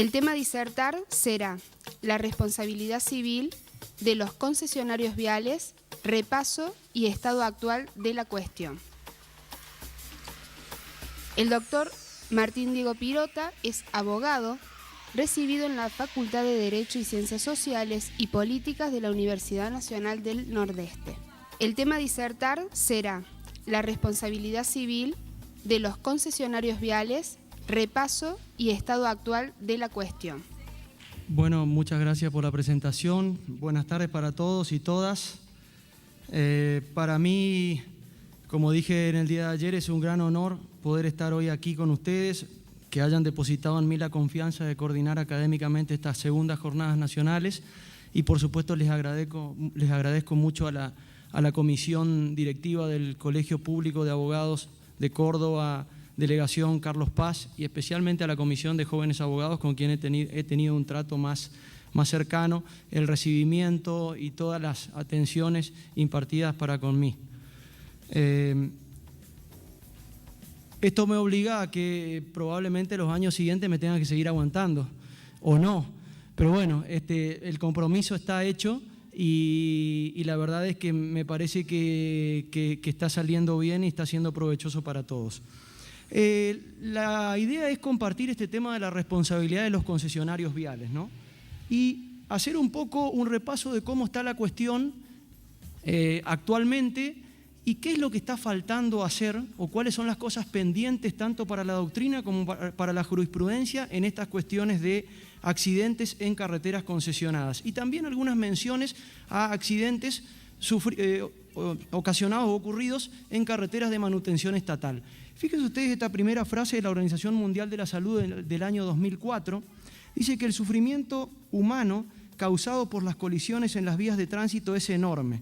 El tema a disertar será la responsabilidad civil de los concesionarios viales, repaso y estado actual de la cuestión. El doctor Martín Diego Pirota es abogado, recibido en la Facultad de Derecho y Ciencias Sociales y Políticas de la Universidad Nacional del Nordeste. El tema a disertar será la responsabilidad civil de los concesionarios viales, repaso y estado actual de la cuestión. Bueno, muchas gracias por la presentación. Buenas tardes para todos y todas. Para mí, como dije en el día de ayer, es un gran honor poder estar hoy aquí con ustedes, que hayan depositado en mí la confianza de coordinar académicamente estas segundas jornadas nacionales, y por supuesto les agradezco mucho a la comisión directiva del Colegio Público de Abogados de Córdoba, Delegación Carlos Paz, y especialmente a la Comisión de Jóvenes Abogados, con quien he tenido un trato más cercano, el recibimiento y todas las atenciones impartidas para conmigo. Esto me obliga a que probablemente los años siguientes me tenga que seguir aguantando, o no, pero bueno, el compromiso está hecho y la verdad es que me parece que está saliendo bien y está siendo provechoso para todos. La idea es compartir este tema de la responsabilidad de los concesionarios viales, ¿no? Y hacer un poco un repaso de cómo está la cuestión actualmente y qué es lo que está faltando hacer o cuáles son las cosas pendientes tanto para la doctrina como para la jurisprudencia en estas cuestiones de accidentes en carreteras concesionadas. Y también algunas menciones a accidentes ocasionados o ocurridos en carreteras de manutención estatal. Fíjense ustedes esta primera frase de la Organización Mundial de la Salud del año 2004, dice que el sufrimiento humano causado por las colisiones en las vías de tránsito es enorme.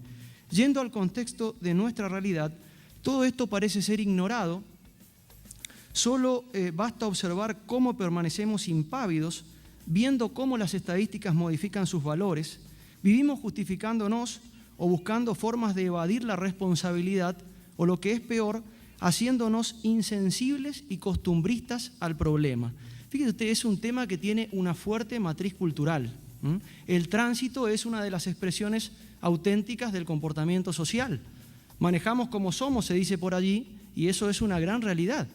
Yendo al contexto de nuestra realidad, todo esto parece ser ignorado, solo basta observar cómo permanecemos impávidos, viendo cómo las estadísticas modifican sus valores, vivimos justificándonos o buscando formas de evadir la responsabilidad, o lo que es peor, haciéndonos insensibles y costumbristas al problema. Fíjense usted, es un tema que tiene una fuerte matriz cultural. El tránsito es una de las expresiones auténticas del comportamiento social. Manejamos como somos, se dice por allí, y eso es una gran realidad.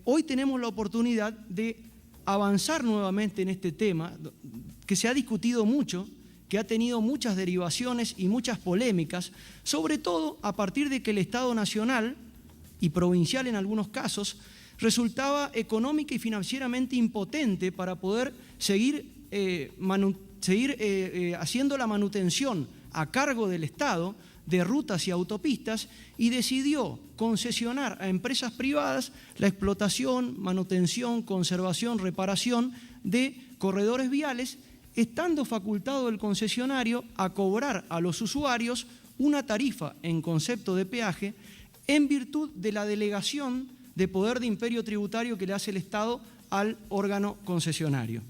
Hoy tenemos la oportunidad de avanzar nuevamente en este tema, que se ha discutido mucho, que ha tenido muchas derivaciones y muchas polémicas, sobre todo a partir de que el Estado nacional y provincial en algunos casos resultaba económica y financieramente impotente para poder seguir haciendo la manutención a cargo del Estado de rutas y autopistas, y decidió concesionar a empresas privadas la explotación, manutención, conservación, reparación de corredores viales, estando facultado el concesionario a cobrar a los usuarios una tarifa en concepto de peaje en virtud de la delegación de poder de imperio tributario que le hace el Estado al órgano concesionario.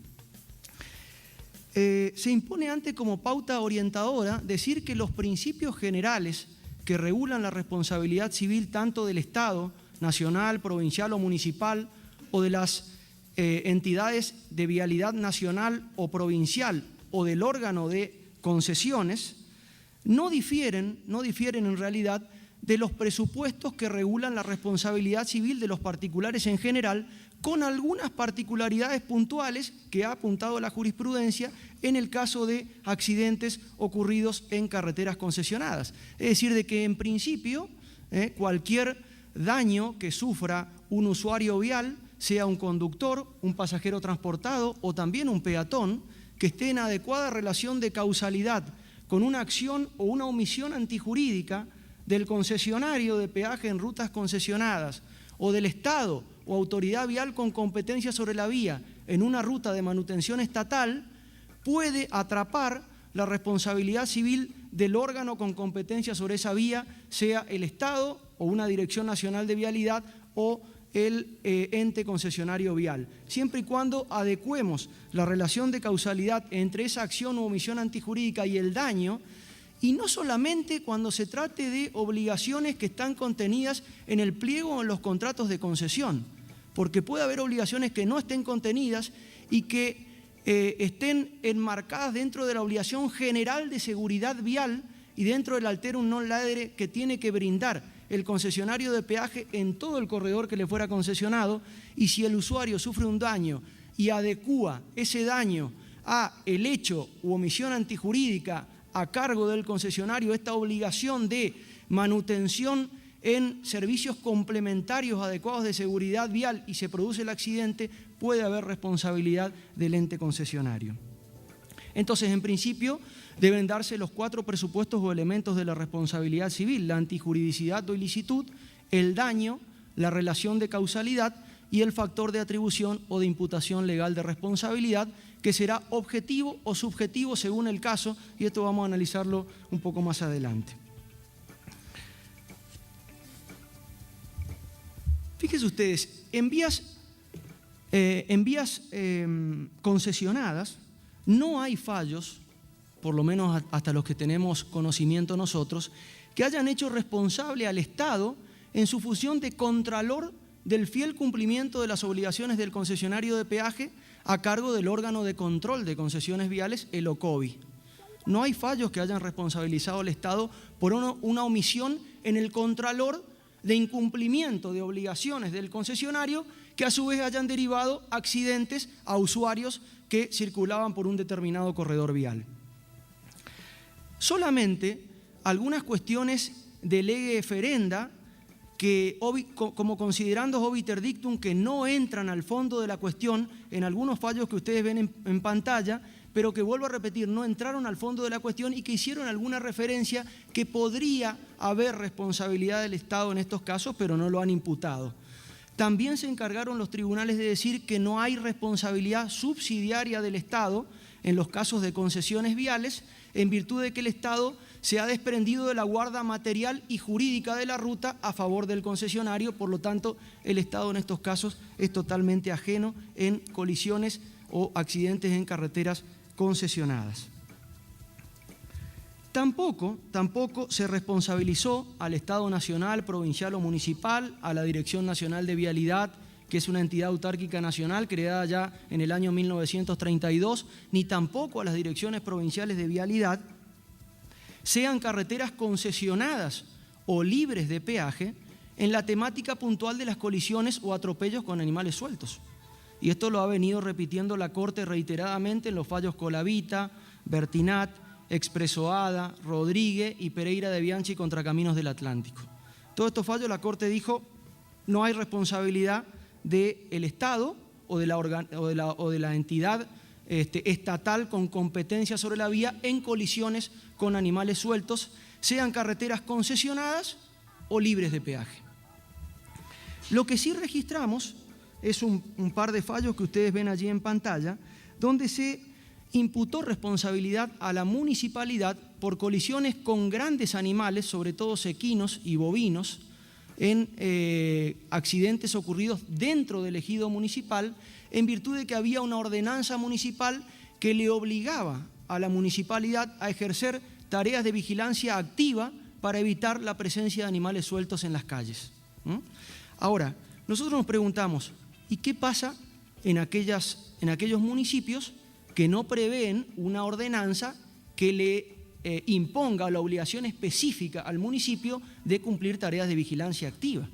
Se impone antes como pauta orientadora decir que los principios generales que regulan la responsabilidad civil tanto del Estado, nacional, provincial o municipal, o de las entidades de vialidad nacional o provincial o del órgano de concesiones, no difieren en realidad de los presupuestos que regulan la responsabilidad civil de los particulares en general, con algunas particularidades puntuales que ha apuntado la jurisprudencia en el caso de accidentes ocurridos en carreteras concesionadas. Es decir, de que en principio cualquier daño que sufra un usuario vial, sea un conductor, un pasajero transportado o también un peatón, que esté en adecuada relación de causalidad con una acción o una omisión antijurídica del concesionario de peaje en rutas concesionadas o del Estado o autoridad vial con competencia sobre la vía en una ruta de manutención estatal, puede atrapar la responsabilidad civil del órgano con competencia sobre esa vía, sea el Estado o una Dirección Nacional de Vialidad o el ente concesionario vial, siempre y cuando adecuemos la relación de causalidad entre esa acción o omisión antijurídica y el daño, y no solamente cuando se trate de obligaciones que están contenidas en el pliego o en los contratos de concesión, porque puede haber obligaciones que no estén contenidas y que estén enmarcadas dentro de la obligación general de seguridad vial y dentro del alterum non ladere que tiene que brindar el concesionario de peaje en todo el corredor que le fuera concesionado, y si el usuario sufre un daño y adecúa ese daño a el hecho u omisión antijurídica a cargo del concesionario, esta obligación de manutención en servicios complementarios adecuados de seguridad vial y se produce el accidente, puede haber responsabilidad del ente concesionario. Entonces, en principio, deben darse los 4 presupuestos o elementos de la responsabilidad civil: la antijuridicidad o ilicitud, el daño, la relación de causalidad y el factor de atribución o de imputación legal de responsabilidad, que será objetivo o subjetivo según el caso, y esto vamos a analizarlo un poco más adelante. Fíjense ustedes, en vías concesionadas no hay fallos, por lo menos hasta los que tenemos conocimiento nosotros, que hayan hecho responsable al Estado en su función de contralor del fiel cumplimiento de las obligaciones del concesionario de peaje a cargo del órgano de control de concesiones viales, el OCOVI. No hay fallos que hayan responsabilizado al Estado por una omisión en el contralor de incumplimiento de obligaciones del concesionario que a su vez hayan derivado accidentes a usuarios que circulaban por un determinado corredor vial. Solamente algunas cuestiones de lege ferenda que, como considerando obiter dictum, que no entran al fondo de la cuestión en algunos fallos que ustedes ven en pantalla, pero que, vuelvo a repetir, no entraron al fondo de la cuestión y que hicieron alguna referencia que podría haber responsabilidad del Estado en estos casos, pero no lo han imputado. También se encargaron los tribunales de decir que no hay responsabilidad subsidiaria del Estado en los casos de concesiones viales, en virtud de que el Estado se ha desprendido de la guarda material y jurídica de la ruta a favor del concesionario. Por lo tanto, el Estado en estos casos es totalmente ajeno en colisiones o accidentes en carreteras concesionadas. Tampoco se responsabilizó al Estado nacional, provincial o municipal, a la Dirección Nacional de Vialidad, que es una entidad autárquica nacional creada ya en el año 1932, ni tampoco a las direcciones provinciales de vialidad, sean carreteras concesionadas o libres de peaje, en la temática puntual de las colisiones o atropellos con animales sueltos. Y esto lo ha venido repitiendo la Corte reiteradamente en los fallos Colavita, Bertinat, Expresoada, Rodríguez y Pereira de Bianchi contra Caminos del Atlántico. Todos estos fallos la Corte dijo: no hay responsabilidad del Estado o de la entidad estatal con competencia sobre la vía en colisiones con animales sueltos, sean carreteras concesionadas o libres de peaje. Lo que sí registramos es un par de fallos que ustedes ven allí en pantalla, donde se imputó responsabilidad a la municipalidad por colisiones con grandes animales, sobre todo equinos y bovinos, en accidentes ocurridos dentro del ejido municipal, en virtud de que había una ordenanza municipal que le obligaba a la municipalidad a ejercer tareas de vigilancia activa para evitar la presencia de animales sueltos en las calles. Ahora, nosotros nos preguntamos, ¿y qué pasa en aquellos municipios que no prevén una ordenanza que le imponga la obligación específica al municipio de cumplir tareas de vigilancia activa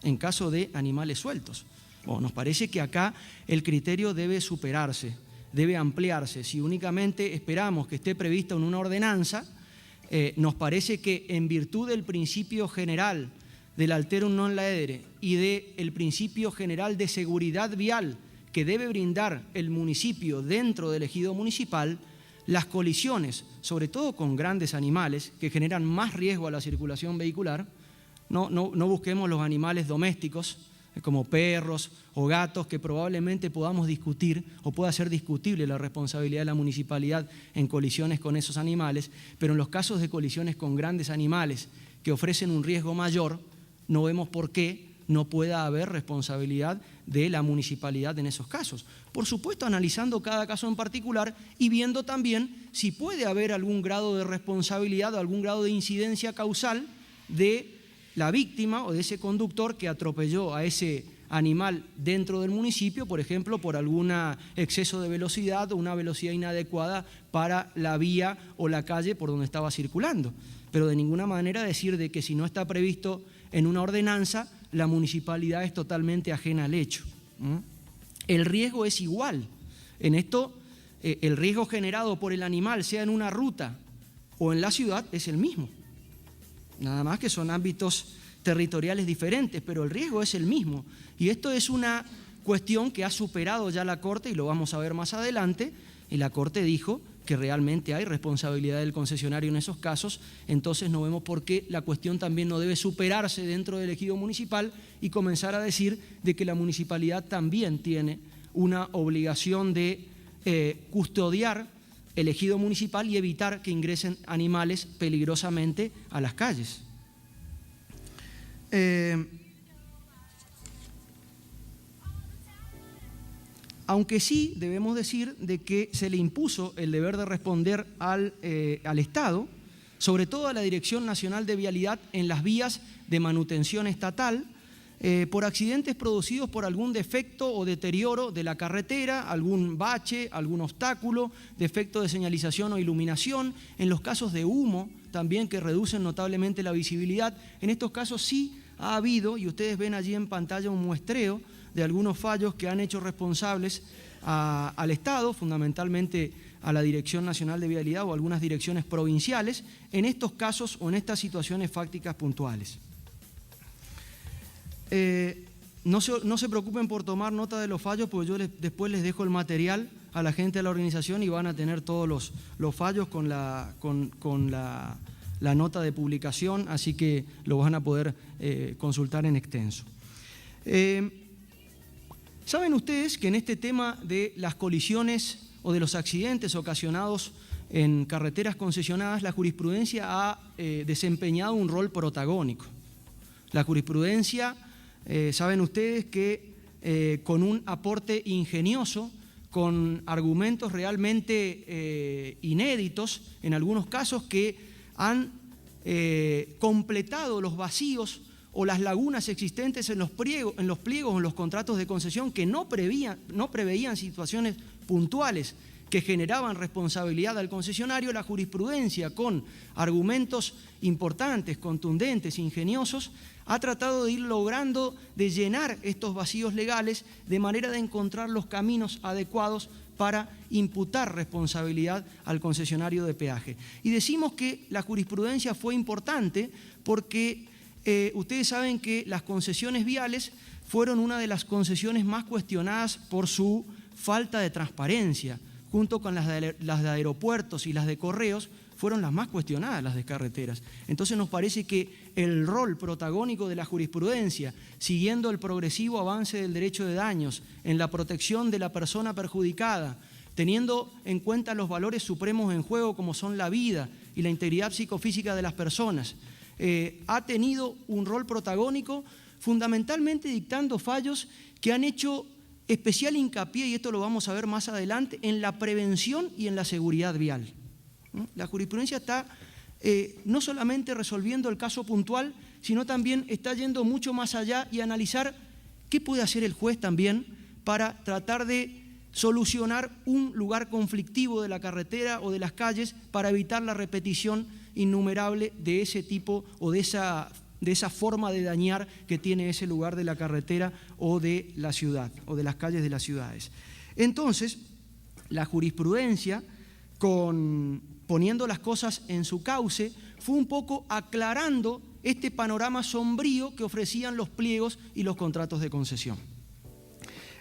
en caso de animales sueltos? Bueno, nos parece que acá el criterio debe superarse, debe ampliarse. Si únicamente esperamos que esté prevista en una ordenanza, nos parece que en virtud del principio general del alterum non laedere y del principio general de seguridad vial que debe brindar el municipio dentro del ejido municipal, las colisiones, sobre todo con grandes animales que generan más riesgo a la circulación vehicular, no busquemos los animales domésticos como perros o gatos, que probablemente podamos discutir o pueda ser discutible la responsabilidad de la municipalidad en colisiones con esos animales, pero en los casos de colisiones con grandes animales que ofrecen un riesgo mayor, no vemos por qué no pueda haber responsabilidad de la municipalidad en esos casos. Por supuesto, analizando cada caso en particular y viendo también si puede haber algún grado de responsabilidad o algún grado de incidencia causal de la víctima o de ese conductor que atropelló a ese animal dentro del municipio, por ejemplo, por algún exceso de velocidad o una velocidad inadecuada para la vía o la calle por donde estaba circulando. Pero de ninguna manera decir de que si no está previsto en una ordenanza, la municipalidad es totalmente ajena al hecho. El riesgo es igual. En esto, el riesgo generado por el animal, sea en una ruta o en la ciudad, es el mismo. Nada más que son ámbitos territoriales diferentes, pero el riesgo es el mismo. Y esto es una cuestión que ha superado ya la Corte, y lo vamos a ver más adelante, y la Corte dijo que realmente hay responsabilidad del concesionario en esos casos. Entonces no vemos por qué la cuestión también no debe superarse dentro del ejido municipal y comenzar a decir de que la municipalidad también tiene una obligación de custodiar el ejido municipal y evitar que ingresen animales peligrosamente a las calles. Aunque sí debemos decir de que se le impuso el deber de responder al Estado, sobre todo a la Dirección Nacional de Vialidad en las vías de manutención estatal, por accidentes producidos por algún defecto o deterioro de la carretera, algún bache, algún obstáculo, defecto de señalización o iluminación, en los casos de humo también que reducen notablemente la visibilidad. En estos casos sí ha habido, y ustedes ven allí en pantalla un muestreo de algunos fallos que han hecho responsables al Estado, fundamentalmente a la Dirección Nacional de Vialidad o algunas direcciones provinciales, en estos casos o en estas situaciones fácticas puntuales. No se preocupen por tomar nota de los fallos, porque yo después les dejo el material a la gente de la organización y van a tener todos los fallos con la nota de publicación, así que lo van a poder consultar en extenso. ¿Saben ustedes que en este tema de las colisiones o de los accidentes ocasionados en carreteras concesionadas, la jurisprudencia ha desempeñado un rol protagónico? La jurisprudencia, saben ustedes que con un aporte ingenioso, con argumentos realmente inéditos, en algunos casos que han completado los vacíos o las lagunas existentes en los pliegos, en los contratos de concesión que no preveían situaciones puntuales que generaban responsabilidad al concesionario, la jurisprudencia, con argumentos importantes, contundentes, ingeniosos, ha tratado de ir logrando de llenar estos vacíos legales de manera de encontrar los caminos adecuados para imputar responsabilidad al concesionario de peaje. Y decimos que la jurisprudencia fue importante porque ustedes saben que las concesiones viales fueron una de las concesiones más cuestionadas por su falta de transparencia, junto con las de aeropuertos y las de correos, fueron las más cuestionadas, las de carreteras. Entonces nos parece que el rol protagónico de la jurisprudencia, siguiendo el progresivo avance del derecho de daños, en la protección de la persona perjudicada, teniendo en cuenta los valores supremos en juego como son la vida y la integridad psicofísica de las personas, ha tenido un rol protagónico, fundamentalmente dictando fallos que han hecho especial hincapié, y esto lo vamos a ver más adelante, en la prevención y en la seguridad vial. La jurisprudencia está no solamente resolviendo el caso puntual, sino también está yendo mucho más allá y analizar qué puede hacer el juez también para tratar de solucionar un lugar conflictivo de la carretera o de las calles para evitar la repetición innumerable de ese tipo o de esa forma de dañar que tiene ese lugar de la carretera o de la ciudad o de las calles de las ciudades. Entonces, la jurisprudencia, poniendo las cosas en su cauce, fue un poco aclarando este panorama sombrío que ofrecían los pliegos y los contratos de concesión.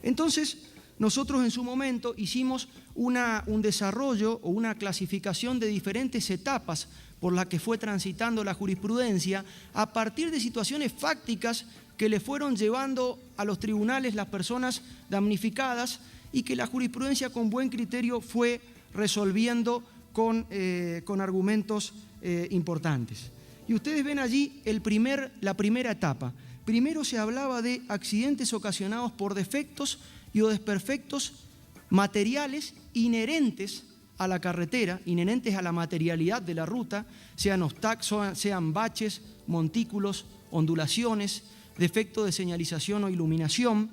Entonces, nosotros en su momento hicimos un desarrollo o una clasificación de diferentes etapas por las que fue transitando la jurisprudencia a partir de situaciones fácticas que le fueron llevando a los tribunales las personas damnificadas y que la jurisprudencia con buen criterio fue resolviendo con argumentos importantes. Y ustedes ven allí la primera etapa. Primero se hablaba de accidentes ocasionados por defectos y o desperfectos materiales inherentes a la carretera, inherentes a la materialidad de la ruta, sean baches, montículos, ondulaciones, defecto de señalización o iluminación,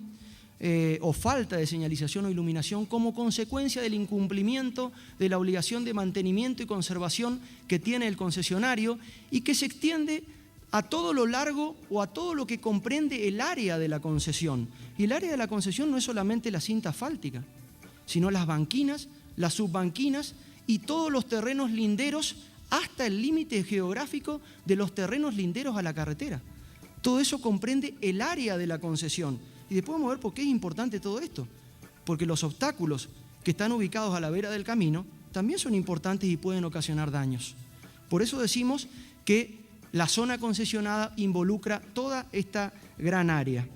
o falta de señalización o iluminación como consecuencia del incumplimiento de la obligación de mantenimiento y conservación que tiene el concesionario y que se extiende a todo lo largo o a todo lo que comprende el área de la concesión. Y el área de la concesión no es solamente la cinta asfáltica, sino las banquinas, las subbanquinas y todos los terrenos linderos hasta el límite geográfico de los terrenos linderos a la carretera. Todo eso comprende el área de la concesión. Y después vamos a ver por qué es importante todo esto. Porque los obstáculos que están ubicados a la vera del camino también son importantes y pueden ocasionar daños. Por eso decimos que la zona concesionada involucra toda esta gran área.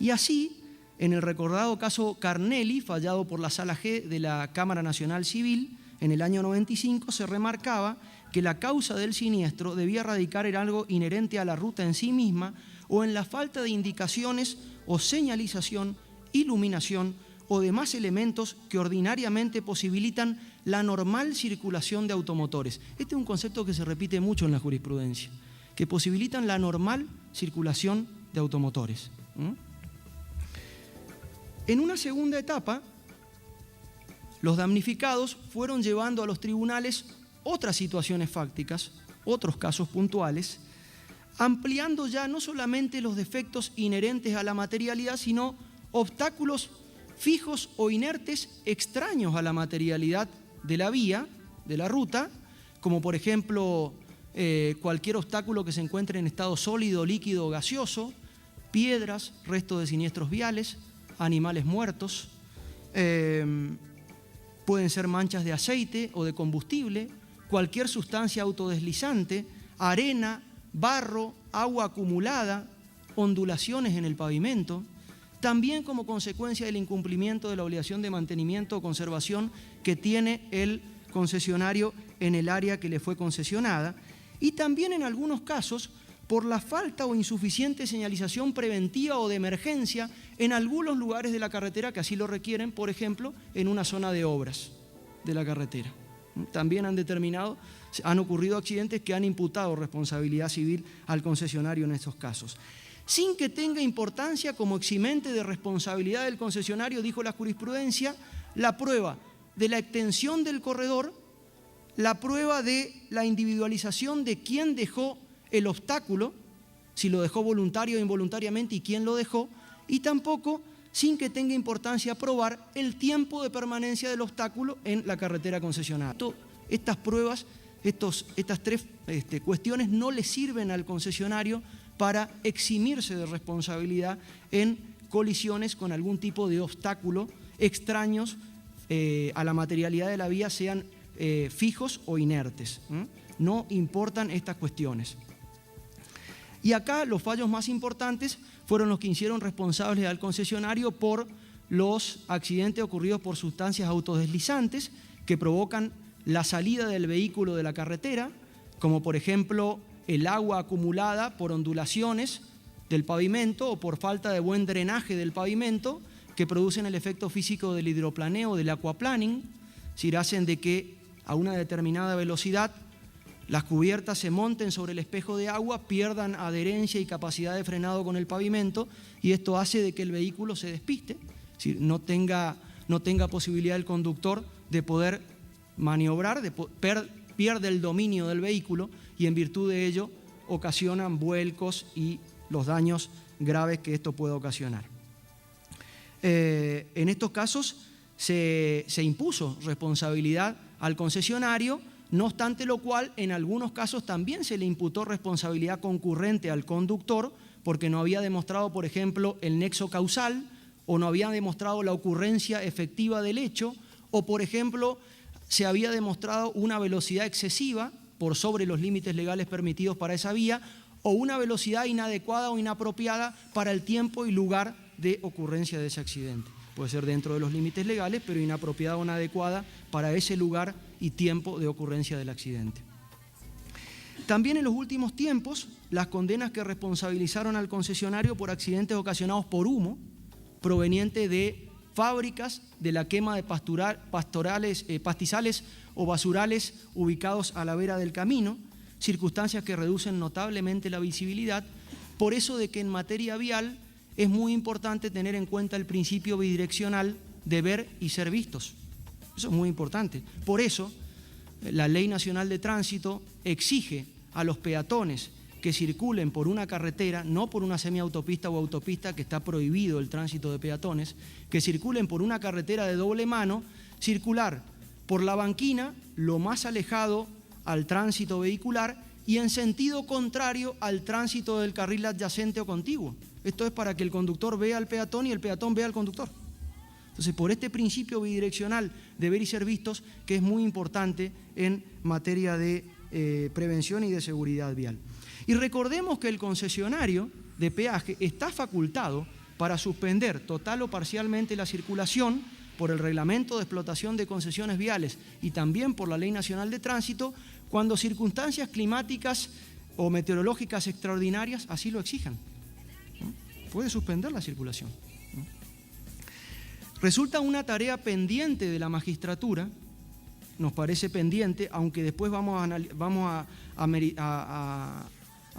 Y así, en el recordado caso Carnelli, fallado por la Sala G de la Cámara Nacional Civil, en el año 95 se remarcaba que la causa del siniestro debía radicar en algo inherente a la ruta en sí misma o en la falta de indicaciones o señalización, iluminación o demás elementos que ordinariamente posibilitan la normal circulación de automotores. Este es un concepto que se repite mucho en la jurisprudencia, que posibilitan la normal circulación de automotores. En una segunda etapa, los damnificados fueron llevando a los tribunales otras situaciones fácticas, otros casos puntuales, ampliando ya no solamente los defectos inherentes a la materialidad, sino obstáculos fijos o inertes extraños a la materialidad de la vía, de la ruta, como por ejemplo cualquier obstáculo que se encuentre en estado sólido, líquido o gaseoso, piedras, restos de siniestros viales, animales muertos, pueden ser manchas de aceite o de combustible, cualquier sustancia autodeslizante, arena, barro, agua acumulada, ondulaciones en el pavimento, también como consecuencia del incumplimiento de la obligación de mantenimiento o conservación que tiene el concesionario en el área que le fue concesionada, y también en algunos casos por la falta o insuficiente señalización preventiva o de emergencia en algunos lugares de la carretera que así lo requieren, por ejemplo, en una zona de obras de la carretera. También han ocurrido accidentes que han imputado responsabilidad civil al concesionario en estos casos. Sin que tenga importancia como eximente de responsabilidad del concesionario, dijo la jurisprudencia, la prueba de la extensión del corredor, la prueba de la individualización de quién dejó el obstáculo, si lo dejó voluntario o involuntariamente y quién lo dejó, y tampoco sin que tenga importancia probar el tiempo de permanencia del obstáculo en la carretera concesionada. Estas pruebas, estas tres cuestiones no le sirven al concesionario para eximirse de responsabilidad en colisiones con algún tipo de obstáculo extraños a la materialidad de la vía, sean fijos o inertes. No importan estas cuestiones. Y acá los fallos más importantes fueron los que hicieron responsables al concesionario por los accidentes ocurridos por sustancias autodeslizantes que provocan la salida del vehículo de la carretera, como por ejemplo el agua acumulada por ondulaciones del pavimento o por falta de buen drenaje del pavimento, que producen el efecto físico del hidroplaneo, del aquaplaning, es decir, hacen de que a una determinada velocidad las cubiertas se monten sobre el espejo de agua, pierdan adherencia y capacidad de frenado con el pavimento, y esto hace de que el vehículo se despiste, es decir, no tenga posibilidad el conductor de poder maniobrar, pierde el dominio del vehículo y en virtud de ello ocasionan vuelcos y los daños graves que esto puede ocasionar. En estos casos se impuso responsabilidad al concesionario, no obstante lo cual, en algunos casos también se le imputó responsabilidad concurrente al conductor porque no había demostrado, por ejemplo, el nexo causal o no había demostrado la ocurrencia efectiva del hecho o, por ejemplo, se había demostrado una velocidad excesiva por sobre los límites legales permitidos para esa vía o una velocidad inadecuada o inapropiada para el tiempo y lugar de ocurrencia de ese accidente. Puede ser dentro de los límites legales, pero inapropiada o inadecuada para ese lugar y tiempo de ocurrencia del accidente. También en los últimos tiempos, las condenas que responsabilizaron al concesionario por accidentes ocasionados por humo, proveniente de fábricas de la quema de pastizales o basurales ubicados a la vera del camino, circunstancias que reducen notablemente la visibilidad, Por eso de que en materia vial es muy importante tener en cuenta el principio bidireccional de ver y ser vistos. Eso es muy importante. Por eso, la Ley Nacional de Tránsito exige a los peatones que circulen por una carretera, no por una semiautopista o autopista, que está prohibido el tránsito de peatones, que circulen por una carretera de doble mano, circular por la banquina, lo más alejado al tránsito vehicular y en sentido contrario al tránsito del carril adyacente o contiguo. Esto es para que el conductor vea al peatón y el peatón vea al conductor. Entonces, por este principio bidireccional de ver y ser vistos, que es muy importante en materia de prevención y de seguridad vial. Y recordemos que el concesionario de peaje está facultado para suspender total o parcialmente la circulación por el Reglamento de Explotación de Concesiones Viales y también por la Ley Nacional de Tránsito cuando circunstancias climáticas o meteorológicas extraordinarias así lo exijan. Puede suspender la circulación. Resulta una tarea pendiente de la magistratura, nos parece pendiente, aunque después vamos a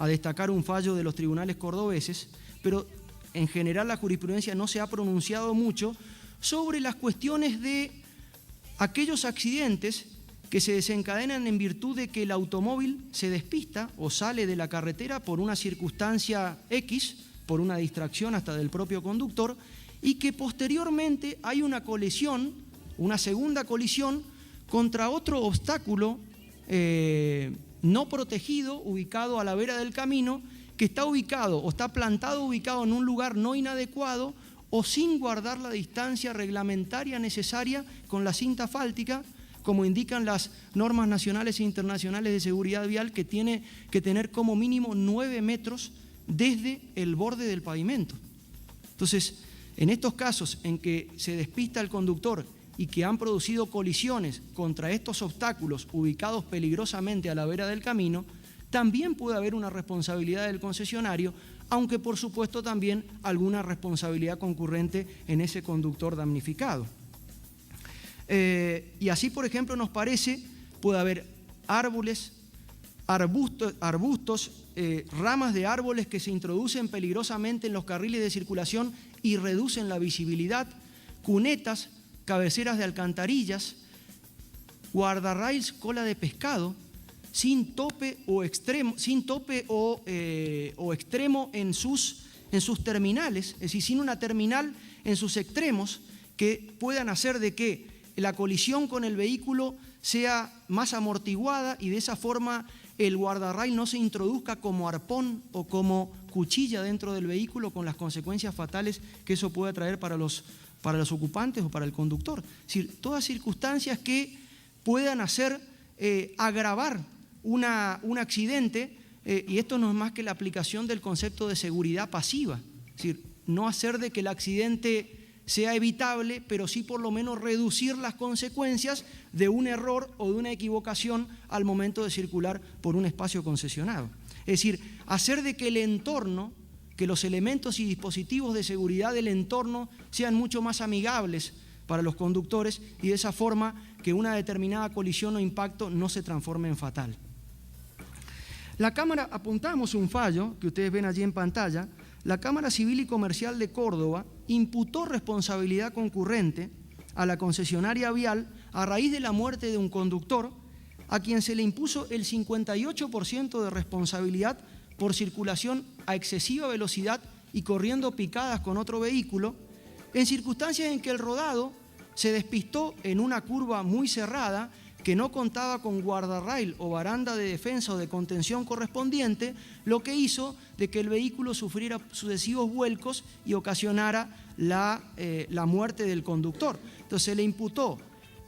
destacar un fallo de los tribunales cordobeses, pero en general la jurisprudencia no se ha pronunciado mucho sobre las cuestiones de aquellos accidentes que se desencadenan en virtud de que el automóvil se despista o sale de la carretera por una circunstancia X, por una distracción hasta del propio conductor, y que posteriormente hay una colisión, una segunda colisión, contra otro obstáculo no protegido, ubicado a la vera del camino, que está ubicado o está plantado ubicado en un lugar no inadecuado o sin guardar la distancia reglamentaria necesaria con la cinta asfáltica, como indican las normas nacionales e internacionales de seguridad vial, que tiene que tener como mínimo 9 metros desde el borde del pavimento. Entonces, en estos casos en que se despista el conductor y que han producido colisiones contra estos obstáculos ubicados peligrosamente a la vera del camino, también puede haber una responsabilidad del concesionario, aunque por supuesto también alguna responsabilidad concurrente en ese conductor damnificado. Y así, por ejemplo, nos parece, puede haber árboles, arbustos, ramas de árboles que se introducen peligrosamente en los carriles de circulación y reducen la visibilidad, cunetas, cabeceras de alcantarillas, guardarrails cola de pescado, sin tope o extremo en sus terminales, es decir, sin una terminal en sus extremos que puedan hacer de que la colisión con el vehículo sea más amortiguada y de esa forma el guardarrail no se introduzca como arpón o como cuchilla dentro del vehículo, con las consecuencias fatales que eso puede traer para los ocupantes o para el conductor. Es decir, todas circunstancias que puedan hacer agravar un accidente, y esto no es más que la aplicación del concepto de seguridad pasiva. Es decir, no hacer de que el accidente sea evitable, pero sí por lo menos reducir las consecuencias de un error o de una equivocación al momento de circular por un espacio concesionado. Es decir, hacer de que el entorno, que los elementos y dispositivos de seguridad del entorno sean mucho más amigables para los conductores y de esa forma que una determinada colisión o impacto no se transforme en fatal. La Cámara, apuntamos un fallo que ustedes ven allí en pantalla. La Cámara Civil y Comercial de Córdoba imputó responsabilidad concurrente a la concesionaria vial a raíz de la muerte de un conductor a quien se le impuso el 58% de responsabilidad por circulación a excesiva velocidad y corriendo picadas con otro vehículo, en circunstancias en que el rodado se despistó en una curva muy cerrada que no contaba con guardarrail o baranda de defensa o de contención correspondiente, lo que hizo de que el vehículo sufriera sucesivos vuelcos y ocasionara la muerte del conductor. Entonces se le imputó,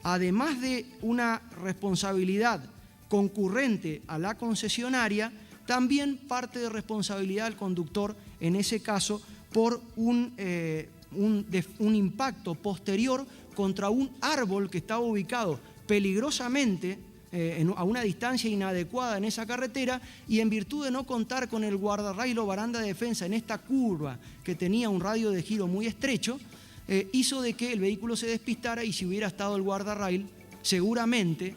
además de una responsabilidad concurrente a la concesionaria, también parte de responsabilidad al conductor, en ese caso, por un impacto posterior contra un árbol que estaba ubicado peligrosamente a una distancia inadecuada en esa carretera, y en virtud de no contar con el guardarrail o baranda de defensa en esta curva que tenía un radio de giro muy estrecho, hizo de que el vehículo se despistara, y si hubiera estado el guardarrail, seguramente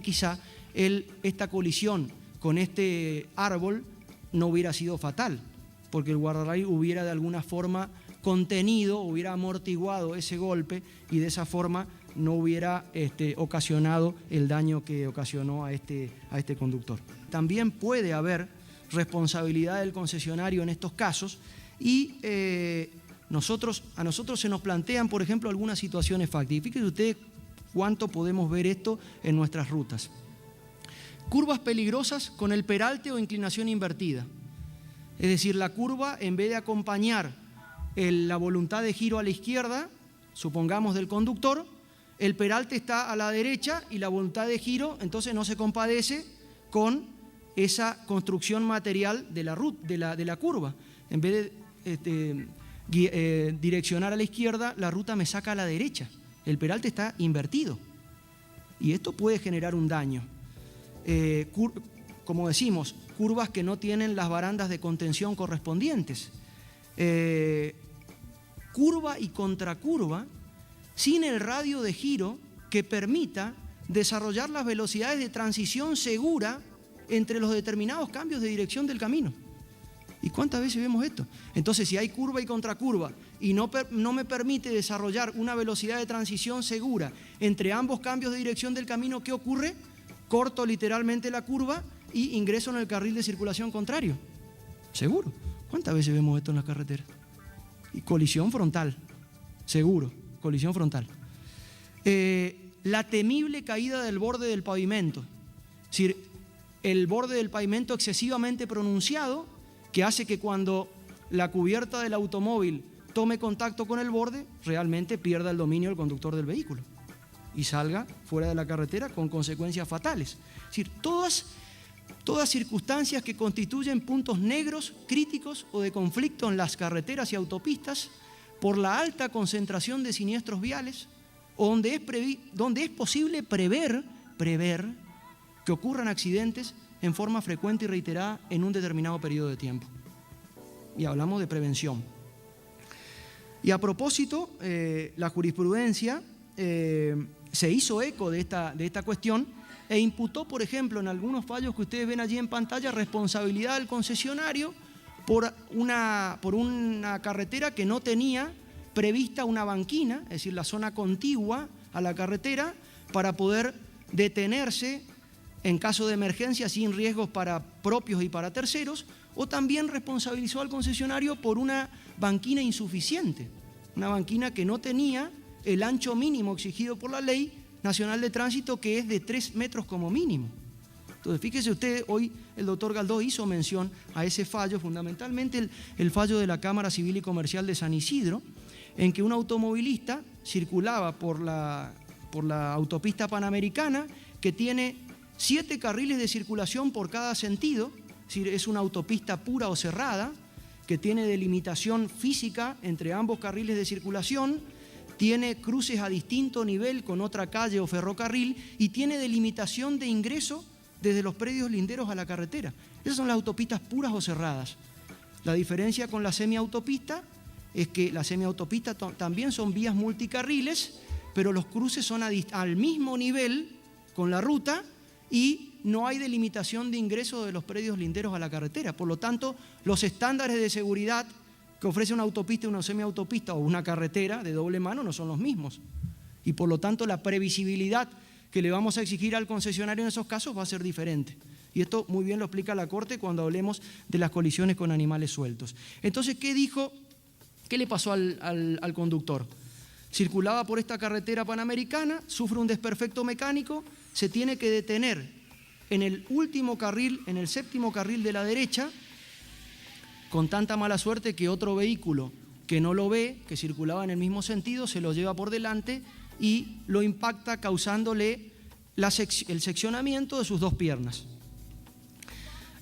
quizá esta colisión con este árbol no hubiera sido fatal. porque el guardarraíl hubiera de alguna forma contenido, hubiera amortiguado ese golpe y de esa forma no hubiera ocasionado el daño que ocasionó a este conductor. También puede haber responsabilidad del concesionario en estos casos y a nosotros se nos plantean, por ejemplo, algunas situaciones fácticas. Fíjense ustedes cuánto podemos ver esto en nuestras rutas. Curvas peligrosas con el peralte o inclinación invertida. Es decir, la curva, en vez de acompañar la voluntad de giro a la izquierda, supongamos del conductor, el peralte está a la derecha y la voluntad de giro entonces no se compadece con esa construcción material de la curva. En vez de direccionar a la izquierda, la ruta me saca a la derecha. El peralte está invertido y esto puede generar un daño. Como decimos, curvas que no tienen las barandas de contención correspondientes. Curva y contracurva sin el radio de giro que permita desarrollar las velocidades de transición segura entre los determinados cambios de dirección del camino. ¿Y cuántas veces vemos esto? Entonces, si hay curva y contracurva y no me permite desarrollar una velocidad de transición segura entre ambos cambios de dirección del camino, ¿qué ocurre? Corto literalmente la curva y ingreso en el carril de circulación contrario. ¿Seguro? ¿Cuántas veces vemos esto en las carreteras? Y colisión frontal, seguro, colisión frontal. La temible caída del borde del pavimento, es decir, el borde del pavimento excesivamente pronunciado que hace que cuando la cubierta del automóvil tome contacto con el borde, realmente pierda el dominio el conductor del vehículo y salga fuera de la carretera con consecuencias fatales. Es decir, todas circunstancias que constituyen puntos negros, críticos o de conflicto en las carreteras y autopistas por la alta concentración de siniestros viales o donde es posible prever que ocurran accidentes en forma frecuente y reiterada en un determinado periodo de tiempo. Y hablamos de prevención. Y a propósito, la jurisprudencia se hizo eco de esta cuestión e imputó, por ejemplo, en algunos fallos que ustedes ven allí en pantalla, responsabilidad del concesionario por una carretera que no tenía prevista una banquina, es decir, la zona contigua a la carretera, para poder detenerse en caso de emergencia sin riesgos para propios y para terceros, o también responsabilizó al concesionario por una banquina insuficiente, una banquina que no tenía el ancho mínimo exigido por la Ley Nacional de Tránsito, que es de 3 metros como mínimo. Entonces, fíjese usted, hoy el doctor Galdós hizo mención a ese fallo, fundamentalmente el fallo de la Cámara Civil y Comercial de San Isidro, en que un automovilista circulaba por la autopista Panamericana, que tiene 7 carriles de circulación por cada sentido, es decir, es una autopista pura o cerrada, que tiene delimitación física entre ambos carriles de circulación, tiene cruces a distinto nivel con otra calle o ferrocarril y tiene delimitación de ingreso desde los predios linderos a la carretera. Esas son las autopistas puras o cerradas. La diferencia con la semiautopista es que la semiautopista también son vías multicarriles, pero los cruces son al mismo nivel con la ruta y no hay delimitación de ingreso de los predios linderos a la carretera. Por lo tanto, los estándares de seguridad que ofrece una autopista, una semiautopista o una carretera de doble mano no son los mismos. Y por lo tanto, la previsibilidad que le vamos a exigir al concesionario en esos casos va a ser diferente. Y esto muy bien lo explica la Corte cuando hablemos de las colisiones con animales sueltos. Entonces, ¿qué dijo? ¿Qué le pasó al conductor? Circulaba por esta carretera panamericana, sufre un desperfecto mecánico, se tiene que detener en el último carril, en el 7º carril de la derecha, con tanta mala suerte que otro vehículo que no lo ve, que circulaba en el mismo sentido, se lo lleva por delante y lo impacta, causándole el seccionamiento de sus 2 piernas.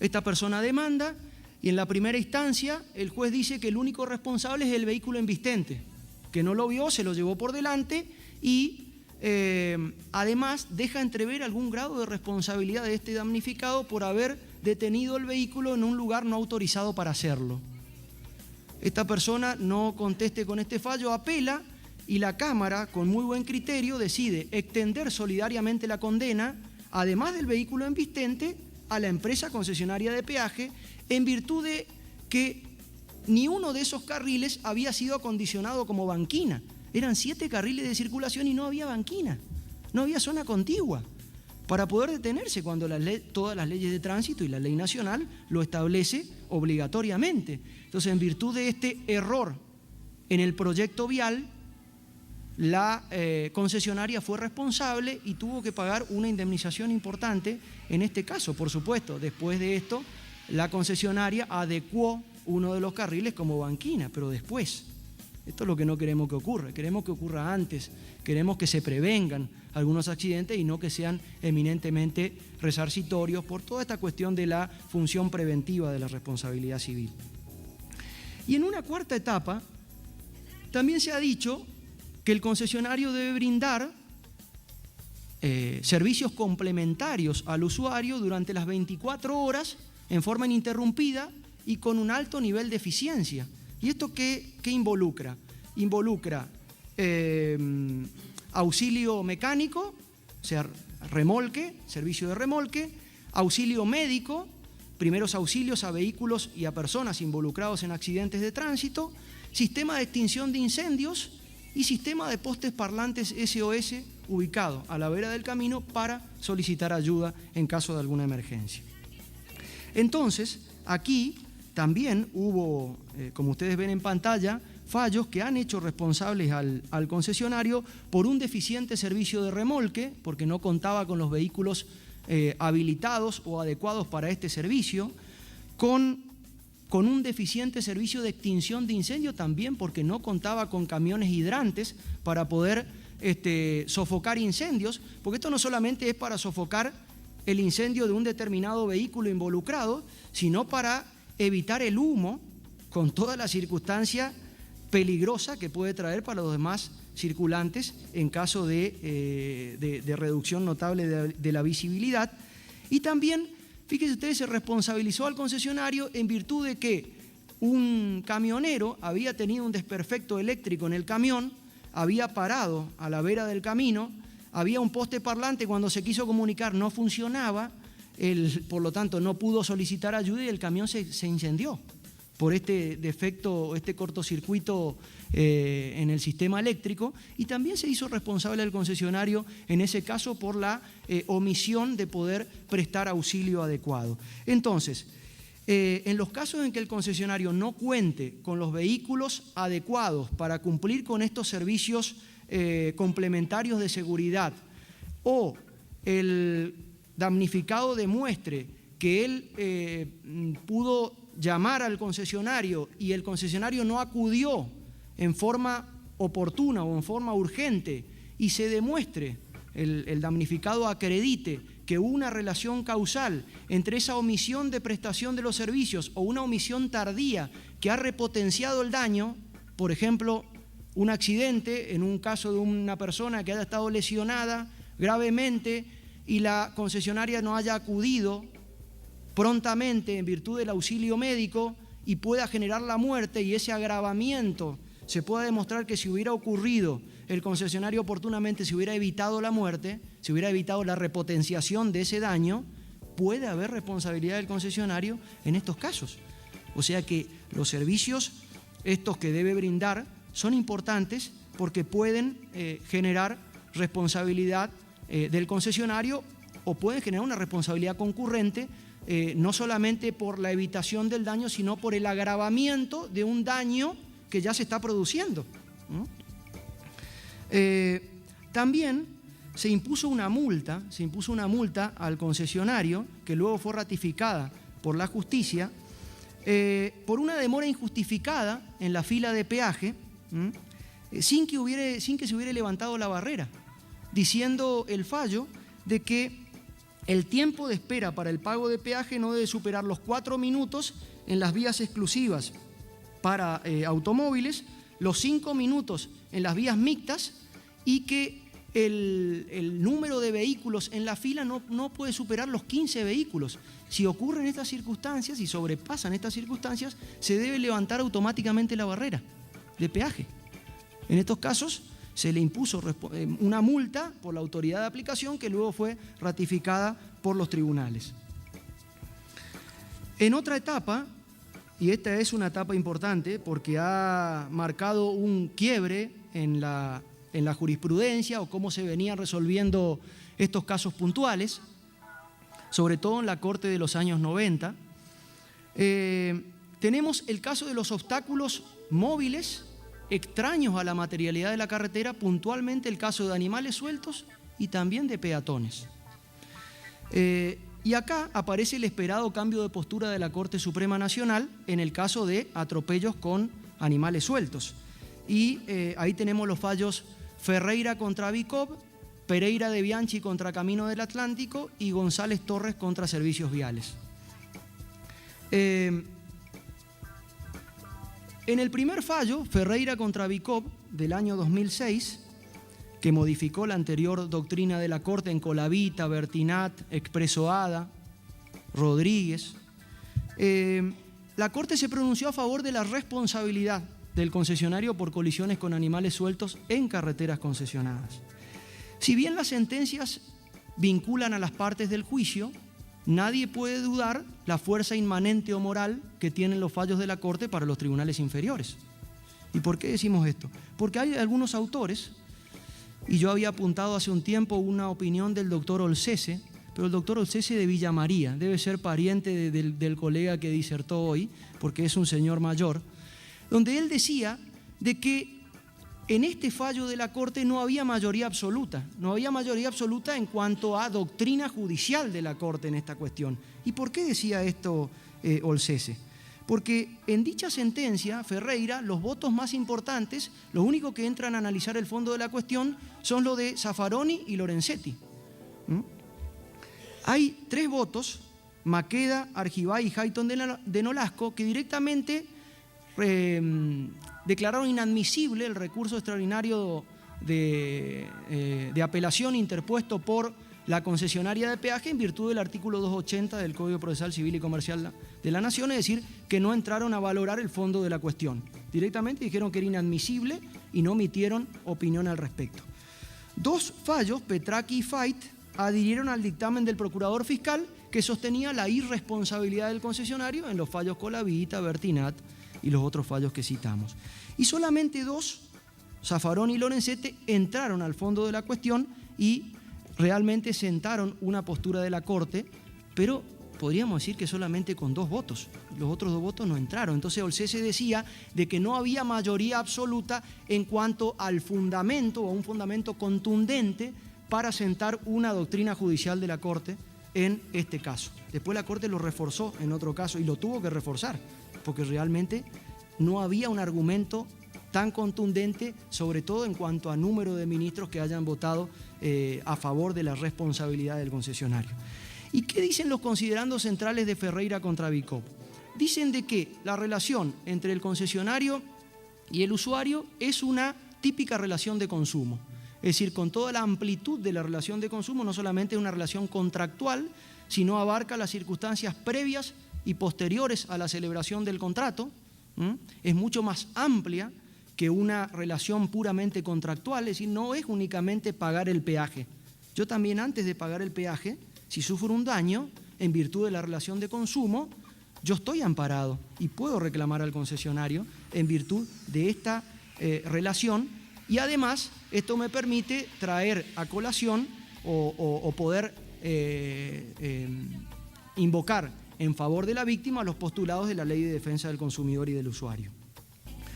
Esta persona demanda y en la primera instancia el juez dice que el único responsable es el vehículo embistente, que no lo vio, se lo llevó por delante y además deja entrever algún grado de responsabilidad de este damnificado por haber detenido el vehículo en un lugar no autorizado para hacerlo. Esta persona no conteste con este fallo, apela y la Cámara, con muy buen criterio, decide extender solidariamente la condena, además del vehículo embistente, a la empresa concesionaria de peaje, en virtud de que ni uno de esos carriles había sido acondicionado como banquina. Eran 7 carriles de circulación y no había banquina, no había zona contigua para poder detenerse cuando todas las leyes de tránsito y la ley nacional lo establece obligatoriamente. Entonces, en virtud de este error en el proyecto vial, la concesionaria fue responsable y tuvo que pagar una indemnización importante en este caso. Por supuesto, después de esto, la concesionaria adecuó uno de los carriles como banquina, pero después. Esto es lo que no queremos que ocurra, queremos que ocurra antes, queremos que se prevengan algunos accidentes y no que sean eminentemente resarcitorios por toda esta cuestión de la función preventiva de la responsabilidad civil. Y en una cuarta etapa, también se ha dicho que el concesionario debe brindar servicios complementarios al usuario durante las 24 horas en forma ininterrumpida y con un alto nivel de eficiencia. ¿Y esto qué involucra? Involucra auxilio mecánico, o sea, remolque, servicio de remolque, auxilio médico, primeros auxilios a vehículos y a personas involucrados en accidentes de tránsito, sistema de extinción de incendios y sistema de postes parlantes SOS ubicado a la vera del camino para solicitar ayuda en caso de alguna emergencia. Entonces, aquí también hubo, como ustedes ven en pantalla, fallos que han hecho responsables al concesionario por un deficiente servicio de remolque, porque no contaba con los vehículos habilitados o adecuados para este servicio, con un deficiente servicio de extinción de incendio también porque no contaba con camiones hidrantes para poder sofocar incendios, porque esto no solamente es para sofocar el incendio de un determinado vehículo involucrado, sino para evitar el humo con toda la circunstancia peligrosa que puede traer para los demás circulantes en caso de reducción notable de la visibilidad. Y también, fíjense ustedes, se responsabilizó al concesionario en virtud de que un camionero había tenido un desperfecto eléctrico en el camión, había parado a la vera del camino, había un poste parlante, cuando se quiso comunicar no funcionaba, por lo tanto no pudo solicitar ayuda y el camión se incendió por este defecto, este cortocircuito en el sistema eléctrico, y también se hizo responsable el concesionario en ese caso por la omisión de poder prestar auxilio adecuado. Entonces, en los casos en que el concesionario no cuente con los vehículos adecuados para cumplir con estos servicios complementarios de seguridad, o el damnificado demuestre que él pudo llamar al concesionario y el concesionario no acudió en forma oportuna o en forma urgente y se demuestre, el damnificado acredite que hubo una relación causal entre esa omisión de prestación de los servicios o una omisión tardía que ha repotenciado el daño, por ejemplo, un accidente en un caso de una persona que haya estado lesionada gravemente y la concesionaria no haya acudido prontamente en virtud del auxilio médico y pueda generar la muerte, y ese agravamiento se pueda demostrar que si hubiera ocurrido el concesionario oportunamente se hubiera evitado la muerte, se hubiera evitado la repotenciación de ese daño, puede haber responsabilidad del concesionario en estos casos. O sea que los servicios estos que debe brindar son importantes porque pueden generar responsabilidad del concesionario o pueden generar una responsabilidad concurrente, no solamente por la evitación del daño, sino por el agravamiento de un daño que ya se está produciendo, ¿no? También se impuso una multa al concesionario, que luego fue ratificada por la justicia, por una demora injustificada en la fila de peaje, sin que se hubiera levantado la barrera, diciendo el fallo de que el tiempo de espera para el pago de peaje no debe superar los 4 minutos en las vías exclusivas para automóviles, los 5 minutos en las vías mixtas, y que el número de vehículos en la fila no puede superar los 15 vehículos. Si ocurren estas circunstancias y sobrepasan estas circunstancias, se debe levantar automáticamente la barrera de peaje. En estos casos se le impuso una multa por la autoridad de aplicación que luego fue ratificada por los tribunales. En otra etapa, y esta es una etapa importante porque ha marcado un quiebre en la jurisprudencia o cómo se venían resolviendo estos casos puntuales, sobre todo en la Corte de los años 90. Tenemos el caso de los obstáculos móviles extraños a la materialidad de la carretera, puntualmente el caso de animales sueltos y también de peatones. Y acá aparece el esperado cambio de postura de la Corte Suprema Nacional en el caso de atropellos con animales sueltos. Y ahí tenemos los fallos Ferreira contra Bicop, Pereira de Bianchi contra Camino del Atlántico y González Torres contra Servicios Viales. En el primer fallo, Ferreira contra Bicop, del año 2006, que modificó la anterior doctrina de la Corte en Colavita, Bertinat, Expreso Ada, Rodríguez, la Corte se pronunció a favor de la responsabilidad del concesionario por colisiones con animales sueltos en carreteras concesionadas. Si bien las sentencias vinculan a las partes del juicio, nadie puede dudar la fuerza inmanente o moral que tienen los fallos de la Corte para los tribunales inferiores. ¿Y por qué decimos esto? Porque hay algunos autores, y yo había apuntado hace un tiempo una opinión del doctor Olcese, pero el doctor Olcese de Villa María, debe ser pariente del colega que disertó hoy, porque es un señor mayor, donde él decía de que en este fallo de la Corte no había mayoría absoluta en cuanto a doctrina judicial de la Corte en esta cuestión. ¿Y por qué decía esto Olcese? Porque en dicha sentencia, Ferreira, los votos más importantes, los únicos que entran a analizar el fondo de la cuestión son los de Zaffaroni y Lorenzetti. Hay 3 votos, Maqueda, Argibay y Hayton de Nolasco, que directamente declararon inadmisible el recurso extraordinario de apelación interpuesto por la concesionaria de peaje en virtud del artículo 280 del Código Procesal Civil y Comercial de la Nación, es decir, que no entraron a valorar el fondo de la cuestión. Directamente dijeron que era inadmisible y no emitieron opinión al respecto. 2 fallos, Petraki y Fait, adhirieron al dictamen del procurador fiscal que sostenía la irresponsabilidad del concesionario en los fallos Colavita, Bertinat y los otros fallos que citamos. Y solamente 2, Zaffaroni y Lorenzetti, entraron al fondo de la cuestión y realmente sentaron una postura de la Corte, pero podríamos decir que solamente con 2 votos. Los otros 2 votos no entraron. Entonces Olcese decía de que no había mayoría absoluta en cuanto al fundamento o un fundamento contundente para sentar una doctrina judicial de la Corte en este caso. Después la Corte lo reforzó en otro caso y lo tuvo que reforzar, porque realmente no había un argumento tan contundente, sobre todo en cuanto a número de ministros que hayan votado a favor de la responsabilidad del concesionario. ¿Y qué dicen los considerandos centrales de Ferreira contra Bicop? Dicen de que la relación entre el concesionario y el usuario es una típica relación de consumo. Es decir, con toda la amplitud de la relación de consumo, no solamente es una relación contractual, sino abarca las circunstancias previas y posteriores a la celebración del contrato. Es mucho más amplia que una relación puramente contractual, es decir, no es únicamente pagar el peaje. Yo también antes de pagar el peaje, si sufro un daño en virtud de la relación de consumo, yo estoy amparado y puedo reclamar al concesionario en virtud de esta relación, y además esto me permite traer a colación o poder invocar en favor de la víctima los postulados de la Ley de Defensa del Consumidor y del Usuario.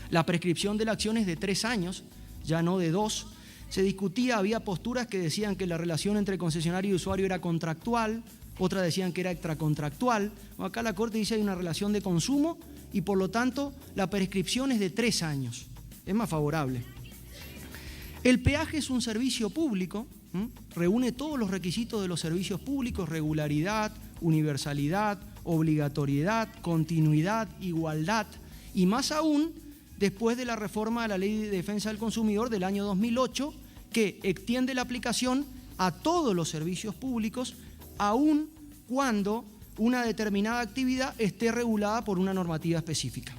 La prescripción de la acción es de 3 años, ya no de 2. Se discutía, había posturas que decían que la relación entre concesionario y usuario era contractual, otras decían que era extracontractual. Acá la Corte dice que hay una relación de consumo y por lo tanto la prescripción es de 3 años. Es más favorable. El peaje es un servicio público, reúne todos los requisitos de los servicios públicos: regularidad, universalidad, obligatoriedad, continuidad, igualdad, y más aún después de la reforma de la Ley de Defensa del Consumidor del año 2008, que extiende la aplicación a todos los servicios públicos, aun cuando una determinada actividad esté regulada por una normativa específica.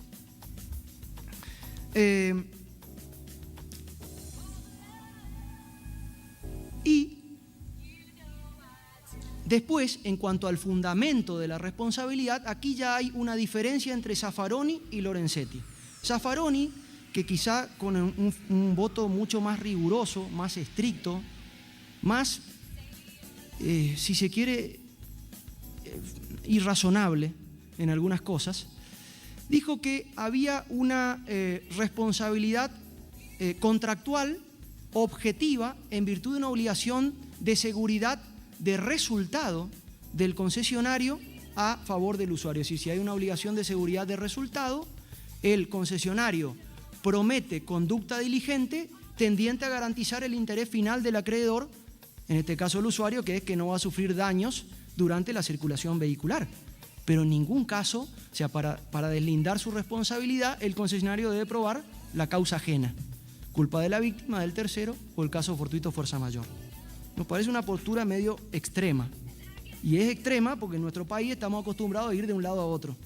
Y Después, en cuanto al fundamento de la responsabilidad, aquí ya hay una diferencia entre Zaffaroni y Lorenzetti. Zaffaroni, que quizá con un voto mucho más riguroso, más estricto, más, si se quiere, irrazonable en algunas cosas, dijo que había una responsabilidad contractual objetiva en virtud de una obligación de seguridad de resultado del concesionario a favor del usuario. Es decir, si hay una obligación de seguridad de resultado, el concesionario promete conducta diligente tendiente a garantizar el interés final del acreedor, en este caso el usuario, que es que no va a sufrir daños durante la circulación vehicular. Pero en ningún caso, o sea, para deslindar su responsabilidad, el concesionario debe probar la causa ajena, culpa de la víctima, del tercero o el caso fortuito fuerza mayor. Nos parece una postura medio extrema. Y es extrema porque en nuestro país estamos acostumbrados a ir de un lado a otro.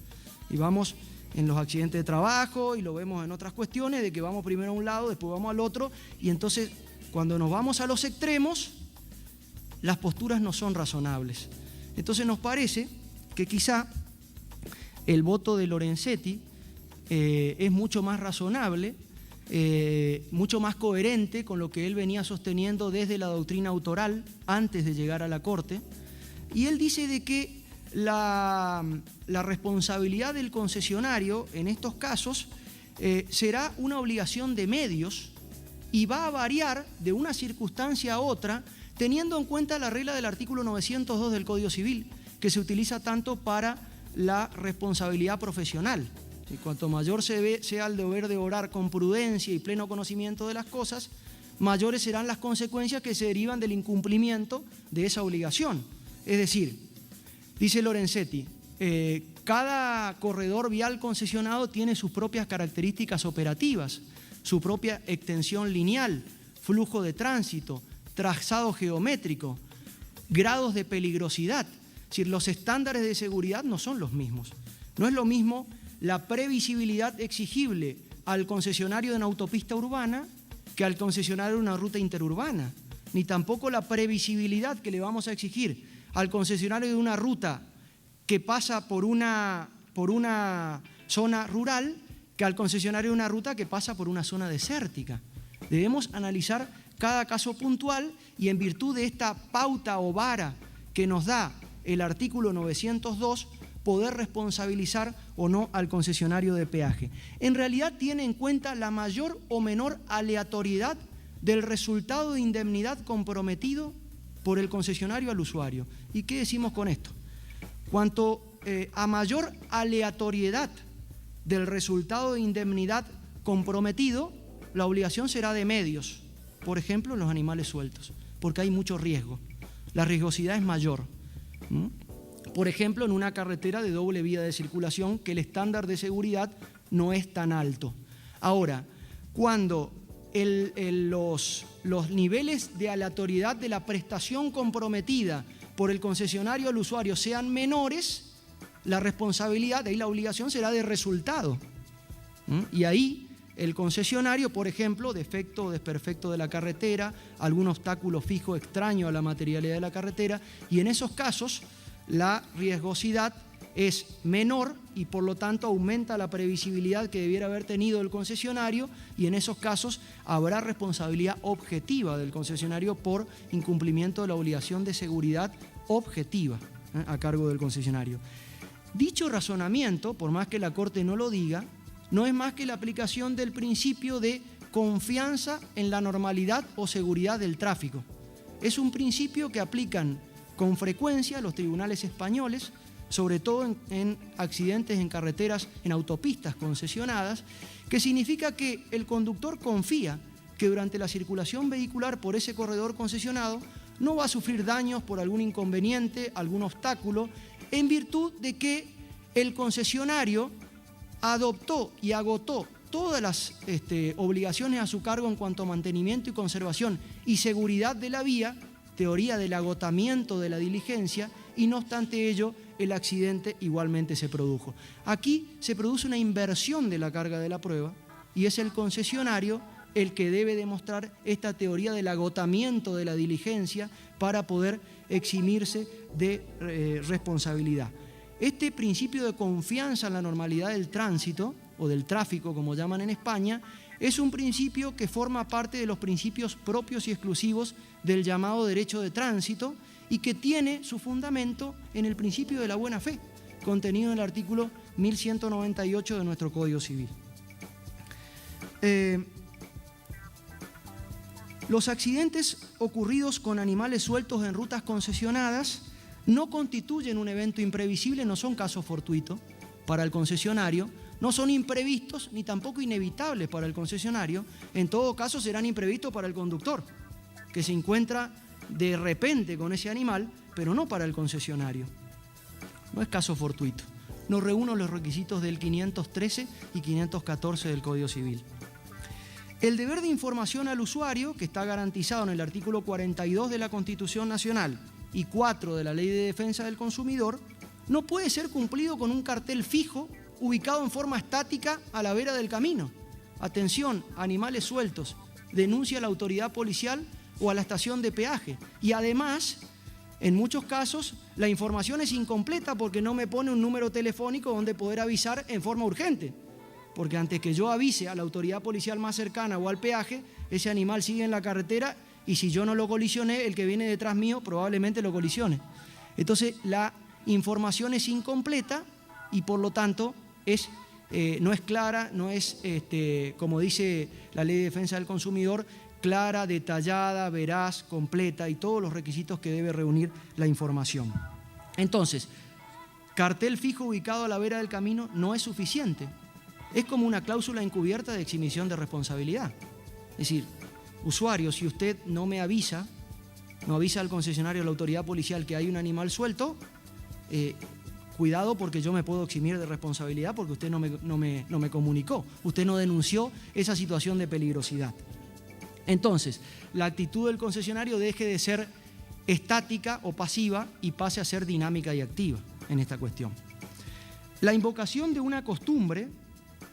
Y vamos en los accidentes de trabajo y lo vemos en otras cuestiones de que vamos primero a un lado, después vamos al otro. Y entonces, cuando nos vamos a los extremos, las posturas no son razonables. Entonces nos parece que quizá el voto de Lorenzetti es mucho más razonable, mucho más coherente con lo que él venía sosteniendo desde la doctrina autoral antes de llegar a la Corte, y él dice de que la responsabilidad del concesionario en estos casos será una obligación de medios y va a variar de una circunstancia a otra teniendo en cuenta la regla del artículo 902 del Código Civil, que se utiliza tanto para la responsabilidad profesional. Y cuanto mayor sea el deber de obrar con prudencia y pleno conocimiento de las cosas, mayores serán las consecuencias que se derivan del incumplimiento de esa obligación. Es decir, dice Lorenzetti, cada corredor vial concesionado tiene sus propias características operativas, su propia extensión lineal, flujo de tránsito, trazado geométrico, grados de peligrosidad. Es decir, los estándares de seguridad no son los mismos. No es lo mismo la previsibilidad exigible al concesionario de una autopista urbana que al concesionario de una ruta interurbana, ni tampoco la previsibilidad que le vamos a exigir al concesionario de una ruta que pasa por una zona rural que al concesionario de una ruta que pasa por una zona desértica. Debemos analizar cada caso puntual y en virtud de esta pauta o vara que nos da el artículo 902, poder responsabilizar o no al concesionario de peaje. En realidad tiene en cuenta la mayor o menor aleatoriedad del resultado de indemnidad comprometido por el concesionario al usuario. ¿Y qué decimos con esto? Cuanto a mayor aleatoriedad del resultado de indemnidad comprometido, la obligación será de medios, por ejemplo, en los animales sueltos, porque hay mucho riesgo. La riesgosidad es mayor. Por ejemplo, en una carretera de doble vía de circulación que el estándar de seguridad no es tan alto. Ahora, cuando los niveles de aleatoriedad de la prestación comprometida por el concesionario al usuario sean menores, la responsabilidad, de ahí la obligación será de resultado. Y ahí el concesionario, por ejemplo, defecto o desperfecto de la carretera, algún obstáculo fijo extraño a la materialidad de la carretera, y en esos casos la riesgosidad es menor y por lo tanto aumenta la previsibilidad que debiera haber tenido el concesionario, y en esos casos habrá responsabilidad objetiva del concesionario por incumplimiento de la obligación de seguridad objetiva a cargo del concesionario. Dicho razonamiento, por más que la Corte no lo diga, no es más que la aplicación del principio de confianza en la normalidad o seguridad del tráfico. Es un principio que aplican con frecuencia los tribunales españoles, sobre todo en accidentes en carreteras, en autopistas concesionadas, que significa que el conductor confía que durante la circulación vehicular por ese corredor concesionado no va a sufrir daños por algún inconveniente, algún obstáculo, en virtud de que el concesionario adoptó y agotó todas las obligaciones a su cargo en cuanto a mantenimiento y conservación y seguridad de la vía, teoría del agotamiento de la diligencia, y no obstante ello, el accidente igualmente se produjo. Aquí se produce una inversión de la carga de la prueba y es el concesionario el que debe demostrar esta teoría del agotamiento de la diligencia para poder eximirse de responsabilidad. Este principio de confianza en la normalidad del tránsito, o del tráfico, como llaman en España, es un principio que forma parte de los principios propios y exclusivos del llamado derecho de tránsito y que tiene su fundamento en el principio de la buena fe, contenido en el artículo 1198 de nuestro Código Civil. Los accidentes ocurridos con animales sueltos en rutas concesionadas no constituyen un evento imprevisible, no son casos fortuitos para el concesionario, no son imprevistos ni tampoco inevitables para el concesionario, en todo caso serán imprevistos para el conductor, que se encuentra de repente con ese animal, pero no para el concesionario. No es caso fortuito. No reúno los requisitos del 513 y 514 del Código Civil. El deber de información al usuario, que está garantizado en el artículo 42 de la Constitución Nacional y 4 de la Ley de Defensa del Consumidor, no puede ser cumplido con un cartel fijo ubicado en forma estática a la vera del camino. Atención, animales sueltos, denuncia a la autoridad policial o a la estación de peaje. Y además, en muchos casos, la información es incompleta porque no me pone un número telefónico donde poder avisar en forma urgente. Porque antes que yo avise a la autoridad policial más cercana o al peaje, ese animal sigue en la carretera y si yo no lo colisioné, el que viene detrás mío probablemente lo colisione. Entonces, la información es incompleta y por lo tanto no es clara, no es, como dice la Ley de Defensa del Consumidor, clara, detallada, veraz, completa y todos los requisitos que debe reunir la información. Entonces, cartel fijo ubicado a la vera del camino no es suficiente. Es como una cláusula encubierta de exhibición de responsabilidad. Es decir, usuario, si usted no me avisa, no avisa al concesionario o a la autoridad policial que hay un animal suelto, cuidado porque yo me puedo eximir de responsabilidad porque usted no me comunicó, usted no denunció esa situación de peligrosidad. Entonces, la actitud del concesionario deje de ser estática o pasiva y pase a ser dinámica y activa en esta cuestión. La invocación de una costumbre,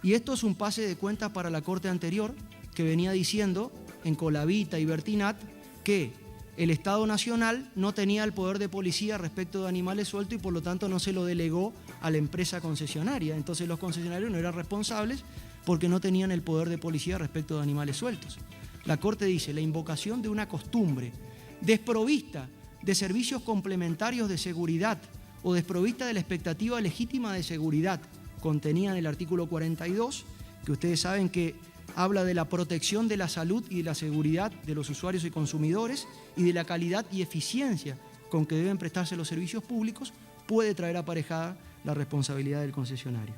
y esto es un pase de cuentas para la Corte anterior, que venía diciendo en Colavita y Bertinat que el Estado Nacional no tenía el poder de policía respecto de animales sueltos y por lo tanto no se lo delegó a la empresa concesionaria. Entonces los concesionarios no eran responsables porque no tenían el poder de policía respecto de animales sueltos. La Corte dice, la invocación de una costumbre desprovista de servicios complementarios de seguridad o desprovista de la expectativa legítima de seguridad contenida en el artículo 42, que ustedes saben que habla de la protección de la salud y de la seguridad de los usuarios y consumidores y de la calidad y eficiencia con que deben prestarse los servicios públicos, puede traer aparejada la responsabilidad del concesionario.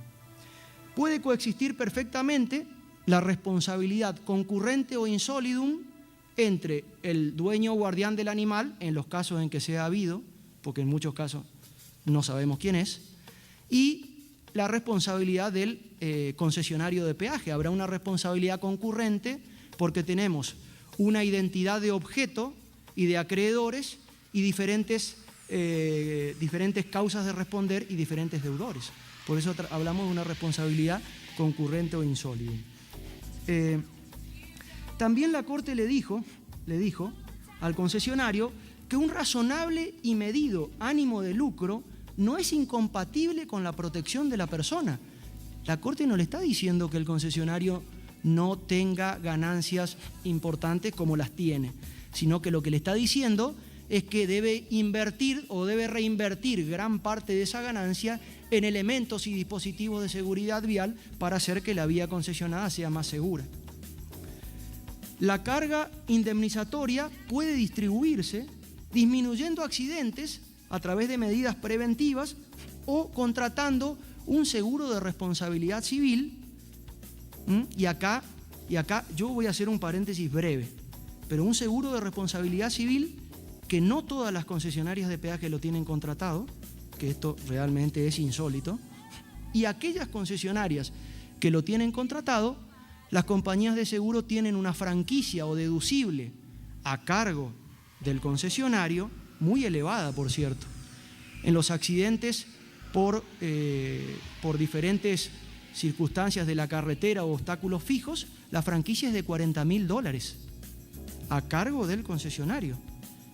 Puede coexistir perfectamente la responsabilidad concurrente o insolidum entre el dueño o guardián del animal, en los casos en que sea habido, porque en muchos casos no sabemos quién es, y la responsabilidad del concesionario de peaje. Habrá una responsabilidad concurrente porque tenemos una identidad de objeto y de acreedores y diferentes causas de responder y diferentes deudores. Por eso hablamos de una responsabilidad concurrente o insólida. También la Corte le dijo al concesionario que un razonable y medido ánimo de lucro no es incompatible con la protección de la persona. La Corte no le está diciendo que el concesionario no tenga ganancias importantes como las tiene, sino que lo que le está diciendo es que debe invertir o debe reinvertir gran parte de esa ganancia en elementos y dispositivos de seguridad vial para hacer que la vía concesionada sea más segura. La carga indemnizatoria puede distribuirse disminuyendo accidentes a través de medidas preventivas o contratando un seguro de responsabilidad civil. Y acá yo voy a hacer un paréntesis breve, pero un seguro de responsabilidad civil que no todas las concesionarias de peaje lo tienen contratado, que esto realmente es insólito, y aquellas concesionarias que lo tienen contratado, las compañías de seguro tienen una franquicia o deducible a cargo del concesionario muy elevada, por cierto. En los accidentes por diferentes circunstancias de la carretera o obstáculos fijos, la franquicia es de $40.000 a cargo del concesionario.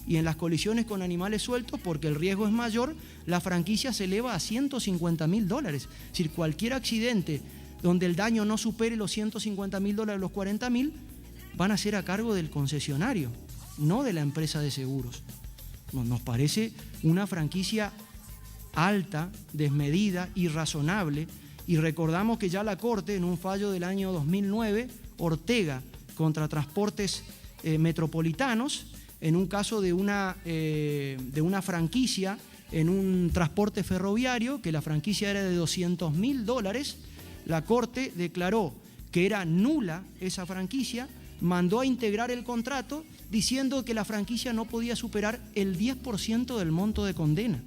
Y en las colisiones con animales sueltos, porque el riesgo es mayor, la franquicia se eleva a $150.000. Es decir, cualquier accidente donde el daño no supere los $150.000, los $40.000, van a ser a cargo del concesionario, no de la empresa de seguros. Nos parece una franquicia alta, desmedida, irrazonable, y recordamos que ya la Corte, en un fallo del año 2009, Ortega contra Transportes Metropolitanos, en un caso de una franquicia en un transporte ferroviario, que la franquicia era de $200.000, la Corte declaró que era nula esa franquicia, mandó a integrar el contrato diciendo que la franquicia no podía superar el 10% del monto de condena.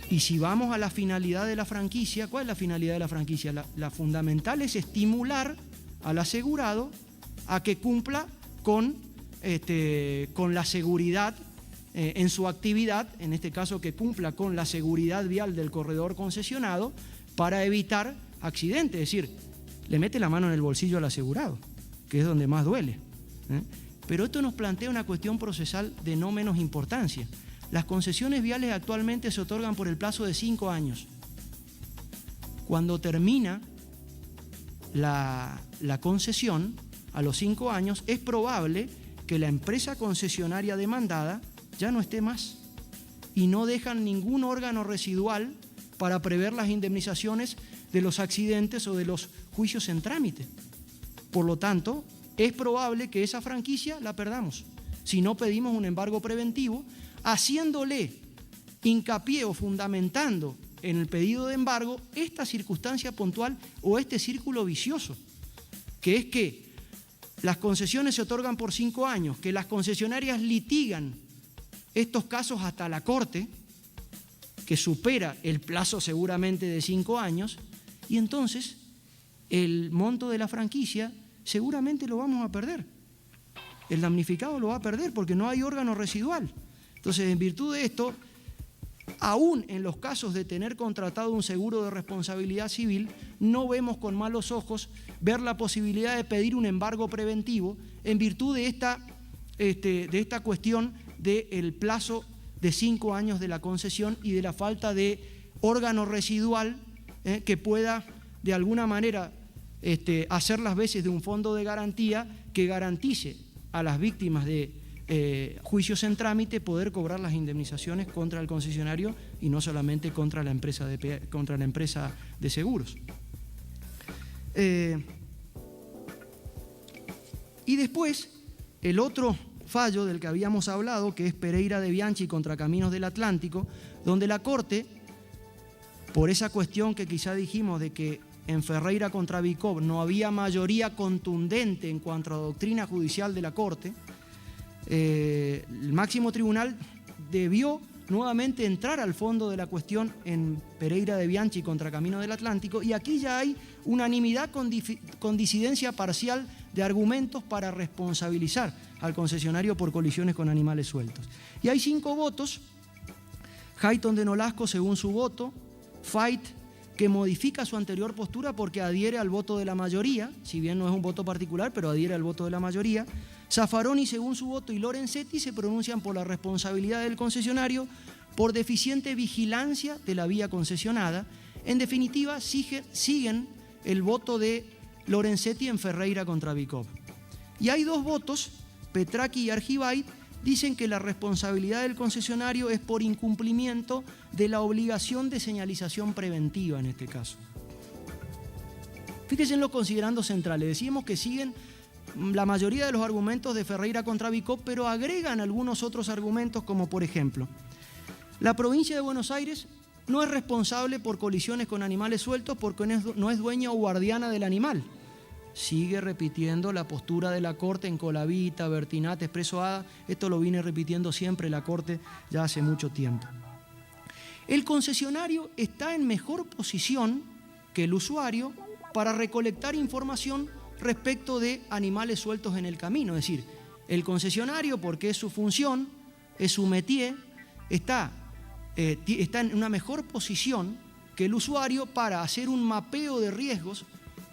Y si vamos a la finalidad de la franquicia, ¿cuál es la finalidad de la franquicia? La fundamental es estimular al asegurado a que cumpla con la seguridad en su actividad, en este caso que cumpla con la seguridad vial del corredor concesionado para evitar accidentes. Es decir, le mete la mano en el bolsillo al asegurado, que es donde más duele. Pero esto nos plantea una cuestión procesal de no menos importancia. Las concesiones viales actualmente se otorgan por el plazo de 5 años. Cuando termina la concesión, a los 5 años, es probable que la empresa concesionaria demandada ya no esté más y no dejan ningún órgano residual para prever las indemnizaciones de los accidentes o de los juicios en trámite. Por lo tanto, es probable que esa franquicia la perdamos si no pedimos un embargo preventivo, haciéndole hincapié o fundamentando en el pedido de embargo esta circunstancia puntual o este círculo vicioso, que es que las concesiones se otorgan por 5 años, que las concesionarias litigan estos casos hasta la Corte, que supera el plazo seguramente de 5 años, y entonces el monto de la franquicia seguramente lo vamos a perder. El damnificado lo va a perder porque no hay órgano residual. Entonces, en virtud de esto, aún en los casos de tener contratado un seguro de responsabilidad civil, no vemos con malos ojos ver la posibilidad de pedir un embargo preventivo en virtud de esta cuestión del plazo de 5 años de la concesión y de la falta de órgano residual que pueda de alguna manera hacer las veces de un fondo de garantía que garantice a las víctimas de juicios en trámite poder cobrar las indemnizaciones contra el concesionario y no solamente contra la empresa de seguros. Y después, el otro fallo del que habíamos hablado, que es Pereira de Bianchi contra Caminos del Atlántico, donde la Corte, por esa cuestión que quizá dijimos de que en Ferreira contra Bicop no había mayoría contundente en cuanto a doctrina judicial de la Corte, el máximo tribunal debió nuevamente entrar al fondo de la cuestión en Pereira de Bianchi contra Camino del Atlántico, y aquí ya hay unanimidad con disidencia parcial de argumentos para responsabilizar al concesionario por colisiones con animales sueltos. Y hay 5 votos: Hayton de Nolasco según su voto, Fait, que modifica su anterior postura porque adhiere al voto de la mayoría, si bien no es un voto particular, pero adhiere al voto de la mayoría. Zaffaroni según su voto y Lorenzetti se pronuncian por la responsabilidad del concesionario por deficiente vigilancia de la vía concesionada. En definitiva, siguen el voto de Lorenzetti en Ferreira contra Bicop. Y hay 2 votos, Petraki y Argibay, dicen que la responsabilidad del concesionario es por incumplimiento de la obligación de señalización preventiva en este caso. Fíjense en los considerandos centrales. Decíamos que siguen la mayoría de los argumentos de Ferreira contra Bicop, pero agregan algunos otros argumentos, como por ejemplo, la provincia de Buenos Aires no es responsable por colisiones con animales sueltos porque no es dueña o guardiana del animal. Sigue repitiendo la postura de la Corte en Colavita, Bertinat, Expreso Ada. Esto lo viene repitiendo siempre la Corte ya hace mucho tiempo. El concesionario está en mejor posición que el usuario para recolectar información respecto de animales sueltos en el camino. Es decir, el concesionario, porque es su función, es su métier, está en una mejor posición que el usuario, para hacer un mapeo de riesgos,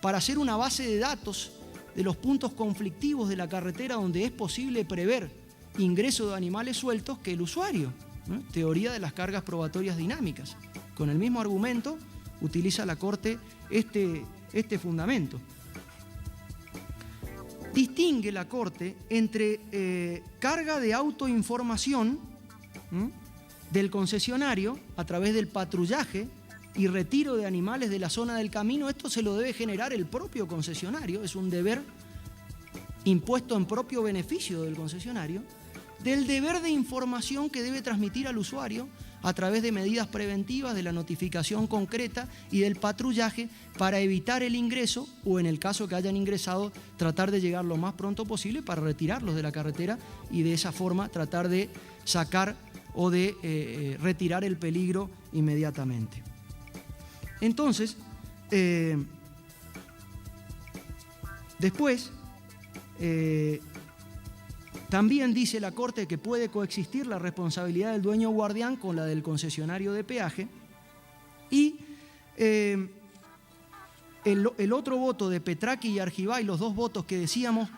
para hacer una base de datos de los puntos conflictivos de la carretera donde es posible prever ingreso de animales sueltos, que el usuario, ¿no? Teoría de las cargas probatorias dinámicas. Con el mismo argumento utiliza la Corte este fundamento. Distingue la Corte entre carga de autoinformación del concesionario a través del patrullaje y retiro de animales de la zona del camino. Esto se lo debe generar el propio concesionario, es un deber impuesto en propio beneficio del concesionario, del deber de información que debe transmitir al usuario a través de medidas preventivas, de la notificación concreta y del patrullaje para evitar el ingreso, o en el caso que hayan ingresado, tratar de llegar lo más pronto posible para retirarlos de la carretera y de esa forma tratar de sacar o de retirar el peligro inmediatamente. Entonces, después, también dice la Corte que puede coexistir la responsabilidad del dueño guardián con la del concesionario de peaje. Y el otro voto de Petraki y Argibay, los dos votos que decían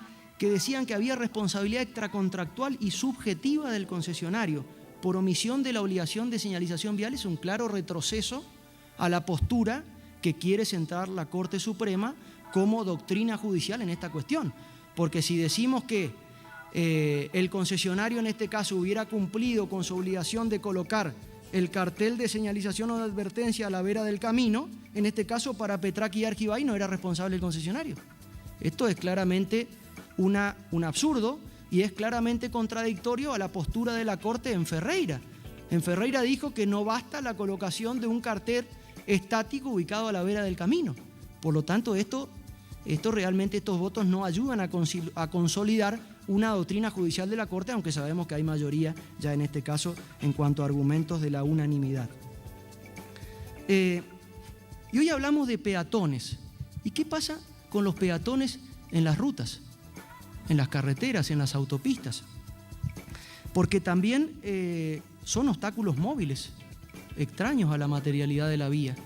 que había responsabilidad extracontractual y subjetiva del concesionario por omisión de la obligación de señalización vial, es un claro retroceso a la postura que quiere sentar la Corte Suprema como doctrina judicial en esta cuestión. Porque si decimos que el concesionario en este caso hubiera cumplido con su obligación de colocar el cartel de señalización o de advertencia a la vera del camino, en este caso para Petraki y Argibay no era responsable el concesionario. Esto es claramente un absurdo y es claramente contradictorio a la postura de la Corte en Ferreira. En Ferreira dijo que no basta la colocación de un cartel estático ubicado a la vera del camino. Por lo tanto, estos votos no ayudan a consolidar una doctrina judicial de la Corte, aunque sabemos que hay mayoría ya en este caso en cuanto a argumentos de la unanimidad. Y hoy hablamos de peatones. ¿Y qué pasa con los peatones en las rutas, en las carreteras, en las autopistas? Porque también son obstáculos móviles, extraños a la materialidad de la vía,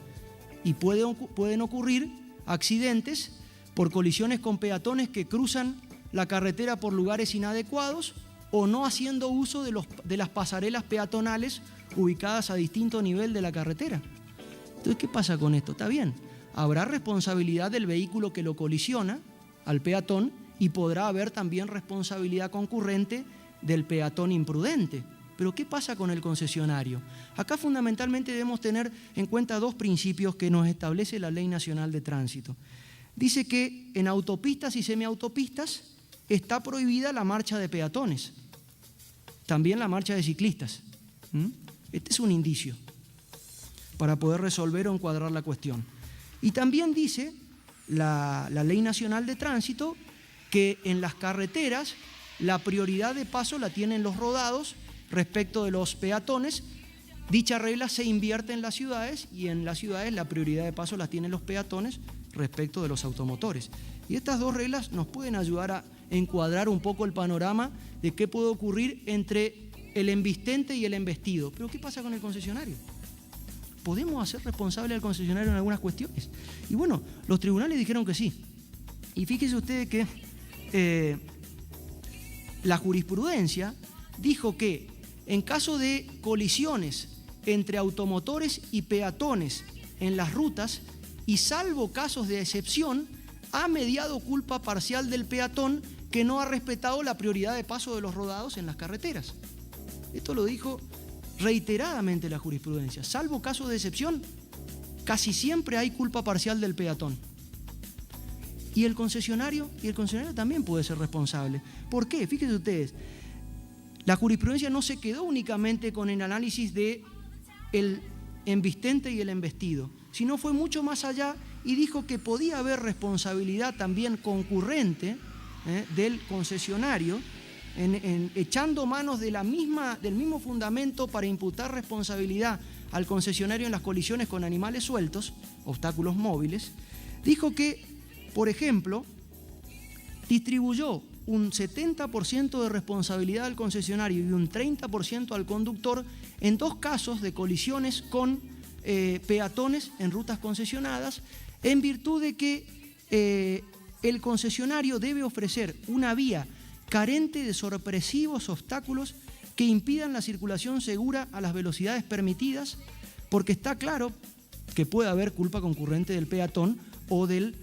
y pueden ocurrir accidentes por colisiones con peatones que cruzan la carretera por lugares inadecuados o no haciendo uso de las pasarelas peatonales ubicadas a distinto nivel de la carretera. Entonces, ¿qué pasa con esto? Está bien, habrá responsabilidad del vehículo que lo colisiona al peatón y podrá haber también responsabilidad concurrente del peatón imprudente. Pero ¿qué pasa con el concesionario? Acá fundamentalmente debemos tener en cuenta dos principios que nos establece la Ley Nacional de Tránsito. Dice que en autopistas y semiautopistas está prohibida la marcha de peatones, también la marcha de ciclistas. Este es un indicio para poder resolver o encuadrar la cuestión. Y también dice la Ley Nacional de Tránsito que en las carreteras la prioridad de paso la tienen los rodados respecto de los peatones. Dicha regla se invierte en las ciudades y en las ciudades la prioridad de paso la tienen los peatones respecto de los automotores. Y estas dos reglas nos pueden ayudar a encuadrar un poco el panorama de qué puede ocurrir entre el embistente y el embestido. Pero ¿qué pasa con el concesionario? ¿Podemos hacer responsable al concesionario en algunas cuestiones? Y bueno, los tribunales dijeron que sí. Y fíjense ustedes que la jurisprudencia dijo que en caso de colisiones entre automotores y peatones en las rutas, y salvo casos de excepción, ha mediado culpa parcial del peatón que no ha respetado la prioridad de paso de los rodados en las carreteras. Esto lo dijo reiteradamente la jurisprudencia. Salvo casos de excepción, casi siempre hay culpa parcial del peatón. Y el concesionario también puede ser responsable. ¿Por qué? Fíjense ustedes, la jurisprudencia no se quedó únicamente con el análisis de el embistente y el embestido, sino fue mucho más allá y dijo que podía haber responsabilidad también concurrente del concesionario, echando manos del mismo fundamento para imputar responsabilidad al concesionario en las colisiones con animales sueltos, obstáculos móviles. Dijo que, por ejemplo, distribuyó un 70% de responsabilidad al concesionario y un 30% al conductor en dos casos de colisiones con peatones en rutas concesionadas, en virtud de que el concesionario debe ofrecer una vía carente de sorpresivos obstáculos que impidan la circulación segura a las velocidades permitidas, porque está claro que puede haber culpa concurrente del peatón o del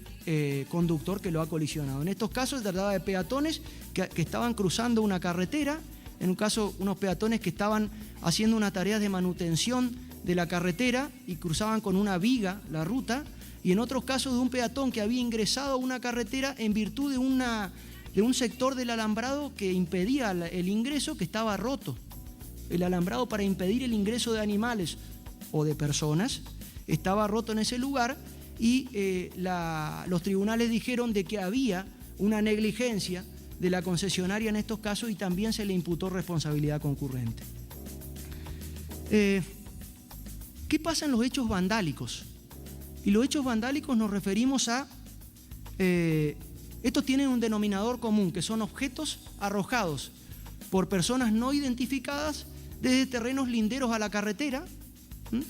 conductor que lo ha colisionado. En estos casos se trataba de peatones que estaban cruzando una carretera, en un caso unos peatones que estaban haciendo una tarea de manutención de la carretera y cruzaban con una viga la ruta, y en otros casos de un peatón que había ingresado a una carretera en virtud de un sector del alambrado que impedía el ingreso, que estaba roto. El alambrado para impedir el ingreso de animales o de personas estaba roto en ese lugar, y los tribunales dijeron de que había una negligencia de la concesionaria en estos casos y también se le imputó responsabilidad concurrente. ¿Qué pasa en los hechos vandálicos? Y los hechos vandálicos nos referimos a... estos tienen un denominador común, que son objetos arrojados por personas no identificadas desde terrenos linderos a la carretera,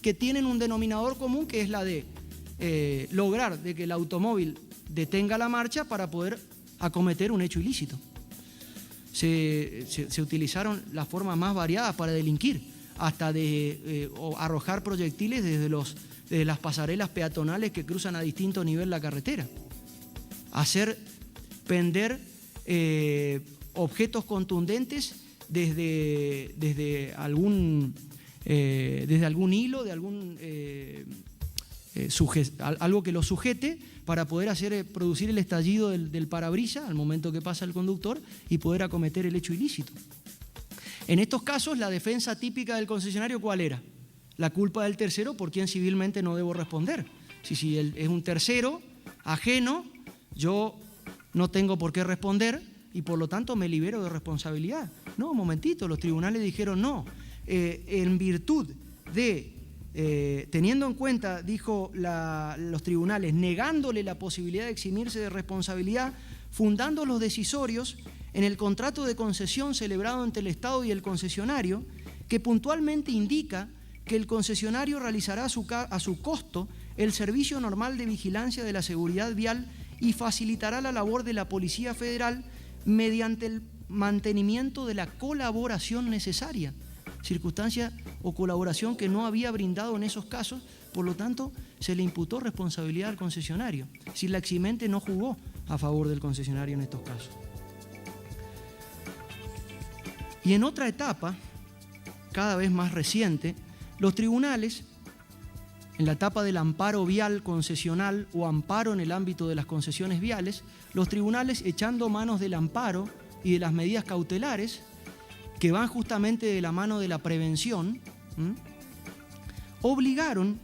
que tienen un denominador común, que es la de lograr de que el automóvil detenga la marcha para poder acometer un hecho ilícito. Se utilizaron las formas más variadas para delinquir, hasta de arrojar proyectiles desde las pasarelas peatonales que cruzan a distinto nivel la carretera, hacer pender objetos contundentes desde algún hilo, de algo que lo sujete, para poder producir el estallido del parabrisas al momento que pasa el conductor y poder acometer el hecho ilícito. En estos casos, la defensa típica del concesionario, ¿cuál era? La culpa del tercero, por quien civilmente no debo responder. Si es un tercero ajeno, yo no tengo por qué responder y por lo tanto me libero de responsabilidad. No, un momentito, los tribunales dijeron no. En virtud de, teniendo en cuenta, dijo los tribunales, negándole la posibilidad de eximirse de responsabilidad, fundando los decisorios en el contrato de concesión celebrado entre el Estado y el concesionario, que puntualmente indica que el concesionario realizará a su costo el servicio normal de vigilancia de la seguridad vial y facilitará la labor de la Policía Federal mediante el mantenimiento de la colaboración necesaria, circunstancia o colaboración que no había brindado en esos casos, por lo tanto se le imputó responsabilidad al concesionario. Si la eximente no jugó a favor del concesionario en estos casos. Y en otra etapa, cada vez más reciente, los tribunales, en la etapa del amparo vial concesional o amparo en el ámbito de las concesiones viales, los tribunales, echando manos del amparo y de las medidas cautelares, que van justamente de la mano de la prevención, obligaron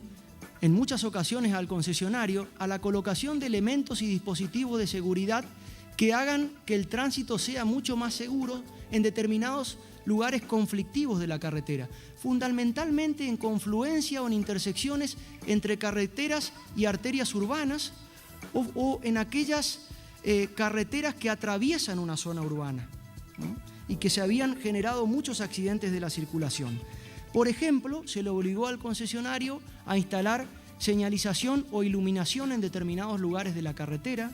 en muchas ocasiones al concesionario a la colocación de elementos y dispositivos de seguridad que hagan que el tránsito sea mucho más seguro en determinados lugares conflictivos de la carretera, fundamentalmente en confluencia o en intersecciones entre carreteras y arterias urbanas o en aquellas carreteras que atraviesan una zona urbana, ¿no? Y que se habían generado muchos accidentes de la circulación. Por ejemplo, se le obligó al concesionario a instalar señalización o iluminación en determinados lugares de la carretera,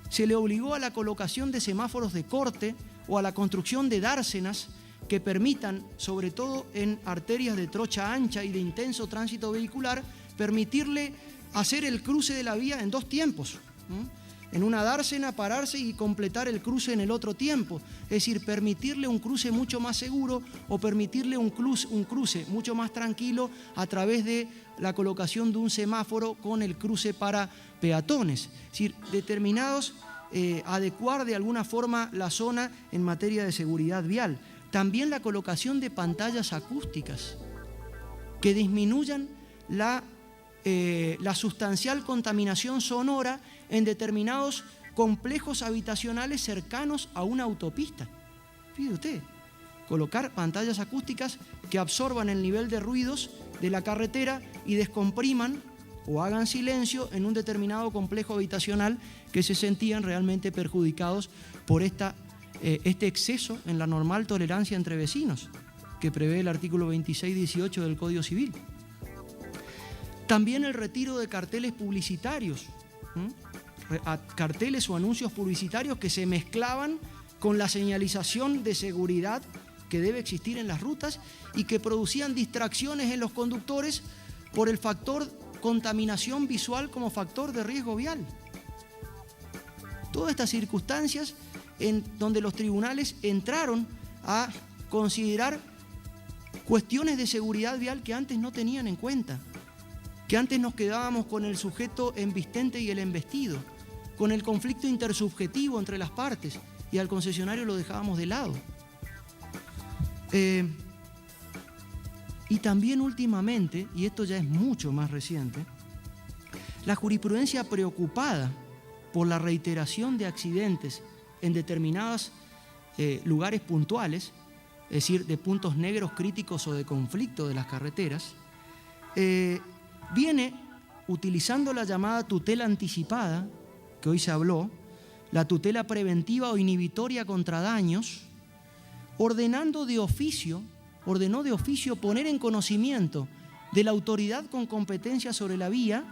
se le obligó a la colocación de semáforos de corte o a la construcción de dársenas que permitan, sobre todo en arterias de trocha ancha y de intenso tránsito vehicular, permitirle hacer el cruce de la vía en dos tiempos, ¿no? En una dársena pararse y completar el cruce en el otro tiempo, es decir, permitirle un cruce mucho más seguro o permitirle un cruce mucho más tranquilo a través de la colocación de un semáforo con el cruce para peatones, es decir, determinados, adecuar de alguna forma la zona en materia de seguridad vial. También la colocación de pantallas acústicas que disminuyan la sustancial contaminación sonora en determinados complejos habitacionales cercanos a una autopista. Fíjese usted, colocar pantallas acústicas que absorban el nivel de ruidos de la carretera y descompriman o hagan silencio en un determinado complejo habitacional que se sentían realmente perjudicados por este exceso en la normal tolerancia entre vecinos que prevé el artículo 26-18 del Código Civil. También el retiro de carteles publicitarios, carteles o anuncios publicitarios que se mezclaban con la señalización de seguridad que debe existir en las rutas y que producían distracciones en los conductores por el factor contaminación visual como factor de riesgo vial. Todas estas circunstancias en donde los tribunales entraron a considerar cuestiones de seguridad vial que antes no tenían en cuenta, que antes nos quedábamos con el sujeto embistente y el embestido, con el conflicto intersubjetivo entre las partes, y al concesionario lo dejábamos de lado. Y también últimamente, y esto ya es mucho más reciente, la jurisprudencia preocupada por la reiteración de accidentes en determinados lugares puntuales, es decir, de puntos negros críticos o de conflicto de las carreteras, viene utilizando la llamada tutela anticipada, que hoy se habló, la tutela preventiva o inhibitoria contra daños, ordenó de oficio poner en conocimiento de la autoridad con competencia sobre la vía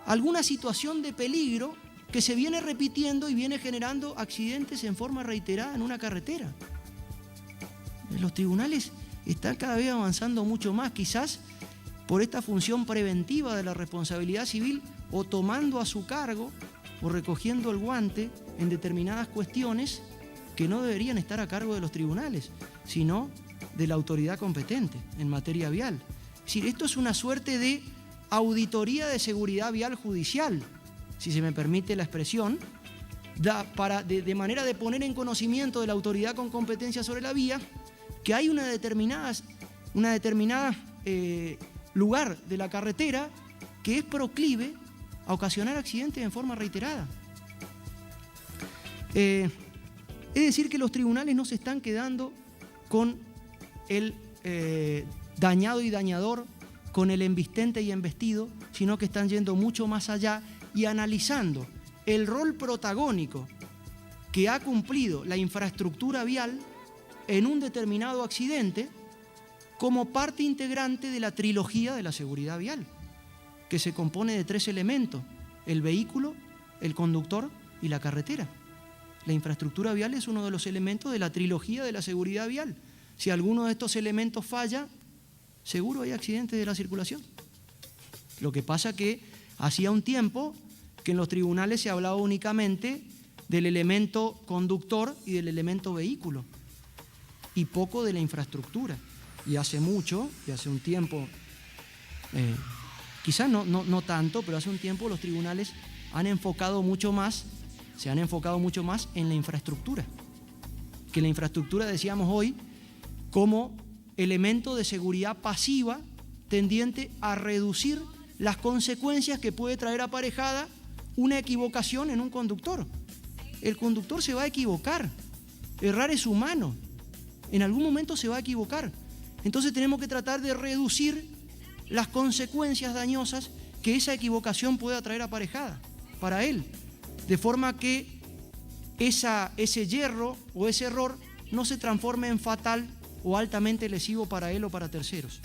alguna situación de peligro que se viene repitiendo y viene generando accidentes en forma reiterada en una carretera. Los tribunales están cada vez avanzando mucho más, quizás por esta función preventiva de la responsabilidad civil, o tomando a su cargo o recogiendo el guante en determinadas cuestiones que no deberían estar a cargo de los tribunales, sino de la autoridad competente en materia vial. Es decir, esto es una suerte de auditoría de seguridad vial judicial, si se me permite la expresión, de manera de poner en conocimiento de la autoridad con competencia sobre la vía que hay una determinada lugar de la carretera que es proclive a ocasionar accidentes en forma reiterada. Es decir, que los tribunales no se están quedando con el dañado y dañador, con el embistente y embestido, sino que están yendo mucho más allá y analizando el rol protagónico que ha cumplido la infraestructura vial en un determinado accidente como parte integrante de la trilogía de la seguridad vial, que se compone de 3 elementos: el vehículo, el conductor y la carretera. La infraestructura vial es uno de los elementos de la trilogía de la seguridad vial. Si alguno de estos elementos falla, seguro hay accidentes de la circulación. Lo que pasa que hacía un tiempo que en los tribunales se hablaba únicamente del elemento conductor y del elemento vehículo, y poco de la infraestructura. Y hace mucho, y hace un tiempo, quizás no tanto, pero hace un tiempo los tribunales se han enfocado mucho más en la infraestructura. Que la infraestructura, decíamos hoy, como elemento de seguridad pasiva tendiente a reducir las consecuencias que puede traer aparejada una equivocación en un conductor. El conductor se va a equivocar, errar es humano, en algún momento se va a equivocar. Entonces tenemos que tratar de reducir las consecuencias dañosas que esa equivocación pueda traer aparejada para él, de forma que ese yerro o ese error no se transforme en fatal o altamente lesivo para él o para terceros.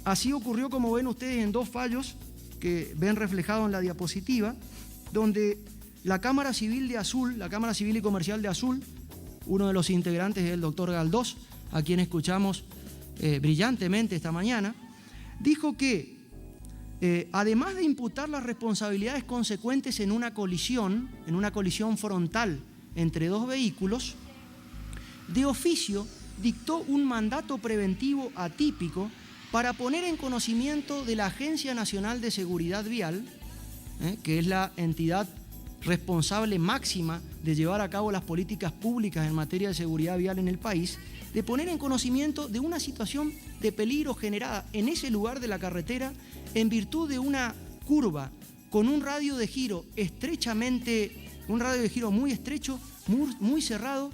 Así ocurrió, como ven ustedes, en 2 fallos que ven reflejado en la diapositiva, donde la Cámara Civil de Azul, la Cámara Civil y Comercial de Azul, uno de los integrantes es el doctor Galdós, a quien escuchamos brillantemente esta mañana, dijo que además de imputar las responsabilidades consecuentes en una colisión frontal entre 2 vehículos, de oficio dictó un mandato preventivo atípico para poner en conocimiento de la Agencia Nacional de Seguridad Vial, que es la entidad responsable máxima de llevar a cabo las políticas públicas en materia de seguridad vial en el país, de poner en conocimiento de una situación de peligro generada en ese lugar de la carretera en virtud de una curva con un radio de giro muy estrecho, muy cerrado,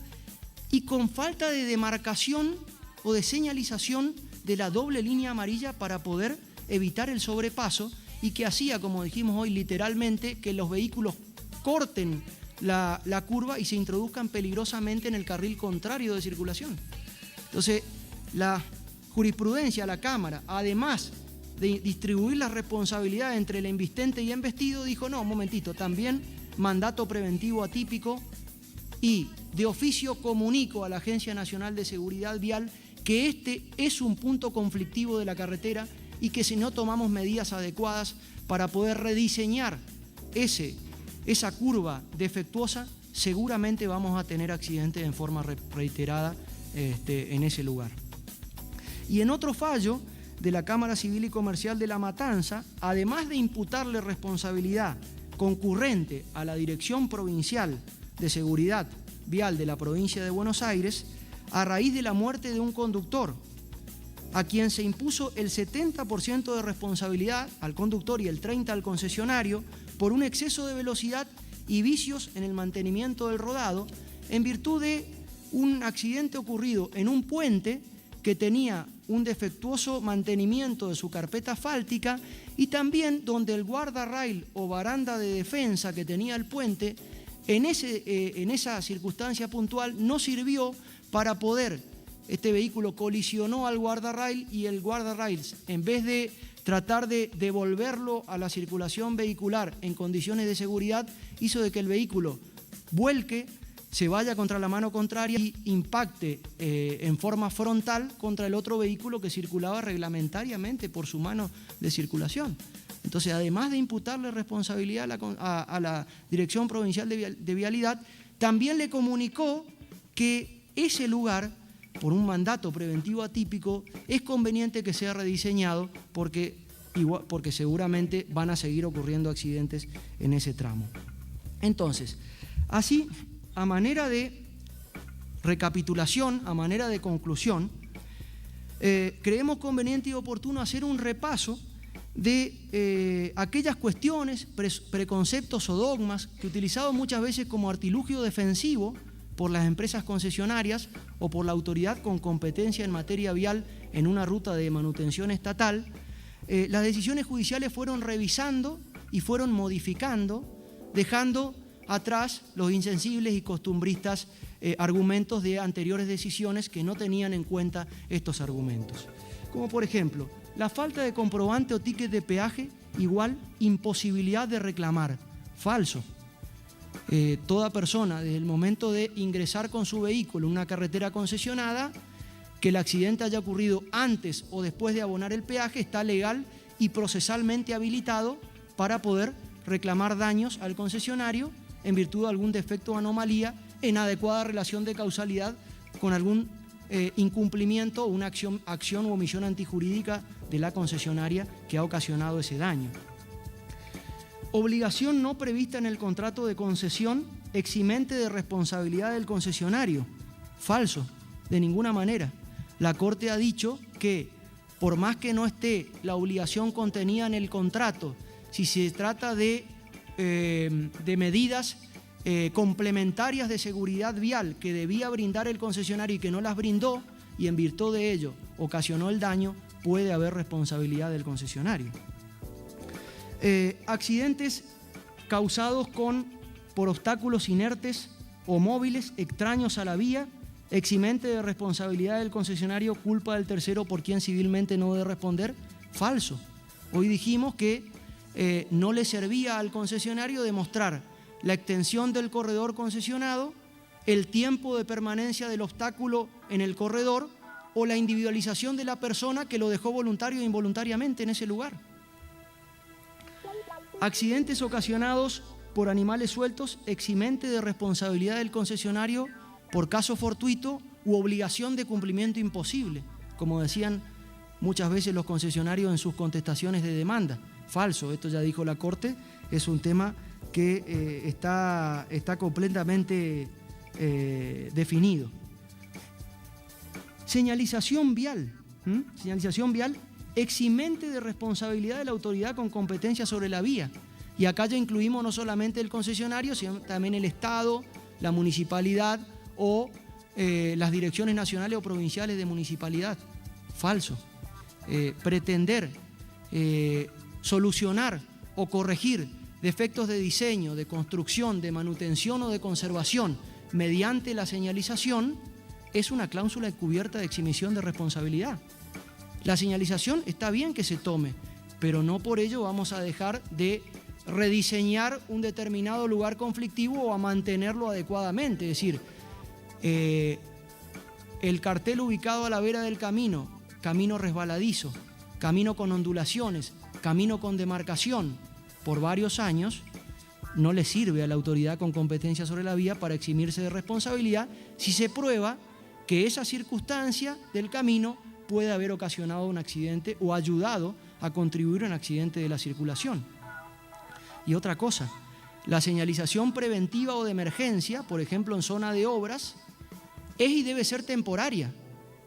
y con falta de demarcación o de señalización de la doble línea amarilla para poder evitar el sobrepaso, y que hacía, como dijimos hoy, literalmente que los vehículos corten la curva y se introduzcan peligrosamente en el carril contrario de circulación. Entonces, la jurisprudencia, la Cámara, además de distribuir la responsabilidad entre el embistente y embestido, dijo, no, un momentito, también mandato preventivo atípico, y de oficio comunico a la Agencia Nacional de Seguridad Vial que este es un punto conflictivo de la carretera y que si no tomamos medidas adecuadas para poder rediseñar esa curva defectuosa, seguramente vamos a tener accidentes en forma reiterada en ese lugar. Y en otro fallo de la Cámara Civil y Comercial de La Matanza, además de imputarle responsabilidad concurrente a la Dirección Provincial de Seguridad Vial de la provincia de Buenos Aires, a raíz de la muerte de un conductor, a quien se impuso el 70% de responsabilidad al conductor y el 30% al concesionario por un exceso de velocidad y vicios en el mantenimiento del rodado, en virtud de un accidente ocurrido en un puente que tenía un defectuoso mantenimiento de su carpeta asfáltica y también donde el guardarrail o baranda de defensa que tenía el puente en esa circunstancia puntual no sirvió para poder, este vehículo colisionó al guardarrail y el guardarrail, en vez de tratar de devolverlo a la circulación vehicular en condiciones de seguridad, hizo de que el vehículo vuelque, se vaya contra la mano contraria y impacte en forma frontal contra el otro vehículo que circulaba reglamentariamente por su mano de circulación. Entonces, además de imputarle responsabilidad a la Dirección Provincial de Vialidad, también le comunicó que ese lugar, por un mandato preventivo atípico, es conveniente que sea rediseñado porque seguramente van a seguir ocurriendo accidentes en ese tramo. Entonces, así, a manera de recapitulación, a manera de conclusión, creemos conveniente y oportuno hacer un repaso de aquellas cuestiones, preconceptos o dogmas que utilizados muchas veces como artilugio defensivo por las empresas concesionarias o por la autoridad con competencia en materia vial en una ruta de manutención estatal, las decisiones judiciales fueron revisando y fueron modificando, dejando atrás los insensibles y costumbristas argumentos de anteriores decisiones que no tenían en cuenta estos argumentos. Como por ejemplo, la falta de comprobante o ticket de peaje igual imposibilidad de reclamar. Falso. Toda persona, desde el momento de ingresar con su vehículo en una carretera concesionada, que el accidente haya ocurrido antes o después de abonar el peaje, está legal y procesalmente habilitado para poder reclamar daños al concesionario en virtud de algún defecto o anomalía en adecuada relación de causalidad con algún incumplimiento o una acción u omisión antijurídica de la concesionaria que ha ocasionado ese daño. Obligación no prevista en el contrato de concesión eximente de responsabilidad del concesionario. Falso, de ninguna manera. La Corte ha dicho que por más que no esté la obligación contenida en el contrato, si se trata de medidas complementarias de seguridad vial que debía brindar el concesionario y que no las brindó y en virtud de ello ocasionó el daño, puede haber responsabilidad del concesionario. Accidentes causados por obstáculos inertes o móviles extraños a la vía, eximente de responsabilidad del concesionario, culpa del tercero por quien civilmente no debe responder. Falso. Hoy dijimos que no le servía al concesionario demostrar la extensión del corredor concesionado, el tiempo de permanencia del obstáculo en el corredor o la individualización de la persona que lo dejó voluntario e involuntariamente en ese lugar. Accidentes ocasionados por animales sueltos, eximente de responsabilidad del concesionario por caso fortuito u obligación de cumplimiento imposible, como decían muchas veces los concesionarios en sus contestaciones de demanda. Falso, esto ya dijo la Corte, es un tema que está completamente definido. Señalización vial. Señalización vial eximente de responsabilidad de la autoridad con competencia sobre la vía. Y acá ya incluimos no solamente el concesionario, sino también el Estado, la municipalidad o las direcciones nacionales o provinciales de municipalidad. Falso. Pretender solucionar o corregir defectos de diseño, de construcción, de manutención o de conservación mediante la señalización es una cláusula encubierta de exhibición de responsabilidad. La señalización está bien que se tome, pero no por ello vamos a dejar de rediseñar un determinado lugar conflictivo o a mantenerlo adecuadamente. Es decir, el cartel ubicado a la vera del camino, camino resbaladizo, camino con ondulaciones, camino con demarcación, por varios años, no le sirve a la autoridad con competencia sobre la vía para eximirse de responsabilidad si se prueba que esa circunstancia del camino puede haber ocasionado un accidente o ayudado a contribuir a un accidente de la circulación. Y otra cosa, la señalización preventiva o de emergencia, por ejemplo en zona de obras, es y debe ser temporaria.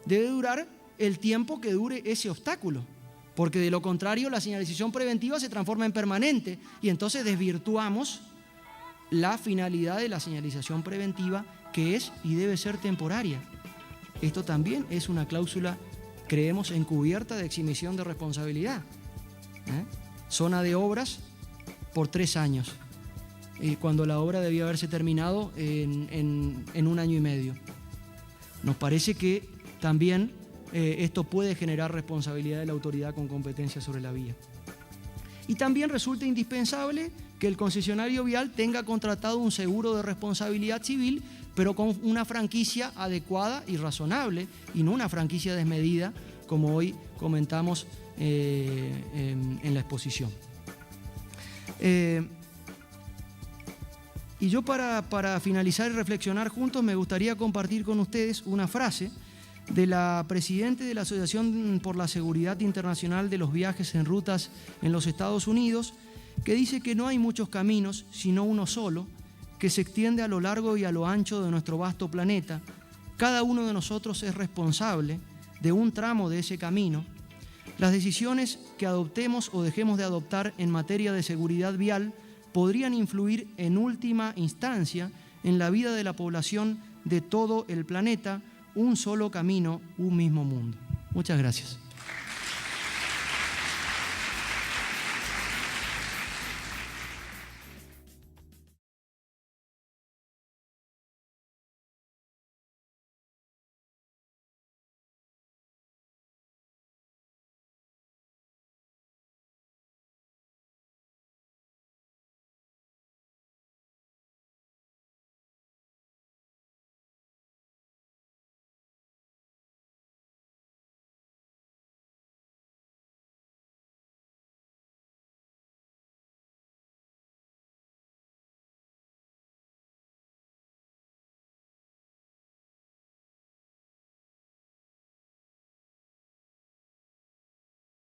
Debe durar el tiempo que dure ese obstáculo, porque de lo contrario la señalización preventiva se transforma en permanente y entonces desvirtuamos la finalidad de la señalización preventiva, que es y debe ser temporaria. Esto también es una cláusula, creemos, encubierta de exhibición de responsabilidad. Zona de obras por 3 años, cuando la obra debía haberse terminado en 1 año y medio. Nos parece que también esto puede generar responsabilidad de la autoridad con competencia sobre la vía. Y también resulta indispensable que el concesionario vial tenga contratado un seguro de responsabilidad civil, pero con una franquicia adecuada y razonable, y no una franquicia desmedida, como hoy comentamos en la exposición. Y yo para finalizar y reflexionar juntos, me gustaría compartir con ustedes una frase de la presidenta de la Asociación por la Seguridad Internacional de los Viajes en Rutas en los Estados Unidos, que dice que no hay muchos caminos, sino uno solo, que se extiende a lo largo y a lo ancho de nuestro vasto planeta. Cada uno de nosotros es responsable de un tramo de ese camino. Las decisiones que adoptemos o dejemos de adoptar en materia de seguridad vial podrían influir en última instancia en la vida de la población de todo el planeta. Un solo camino, un mismo mundo. Muchas gracias.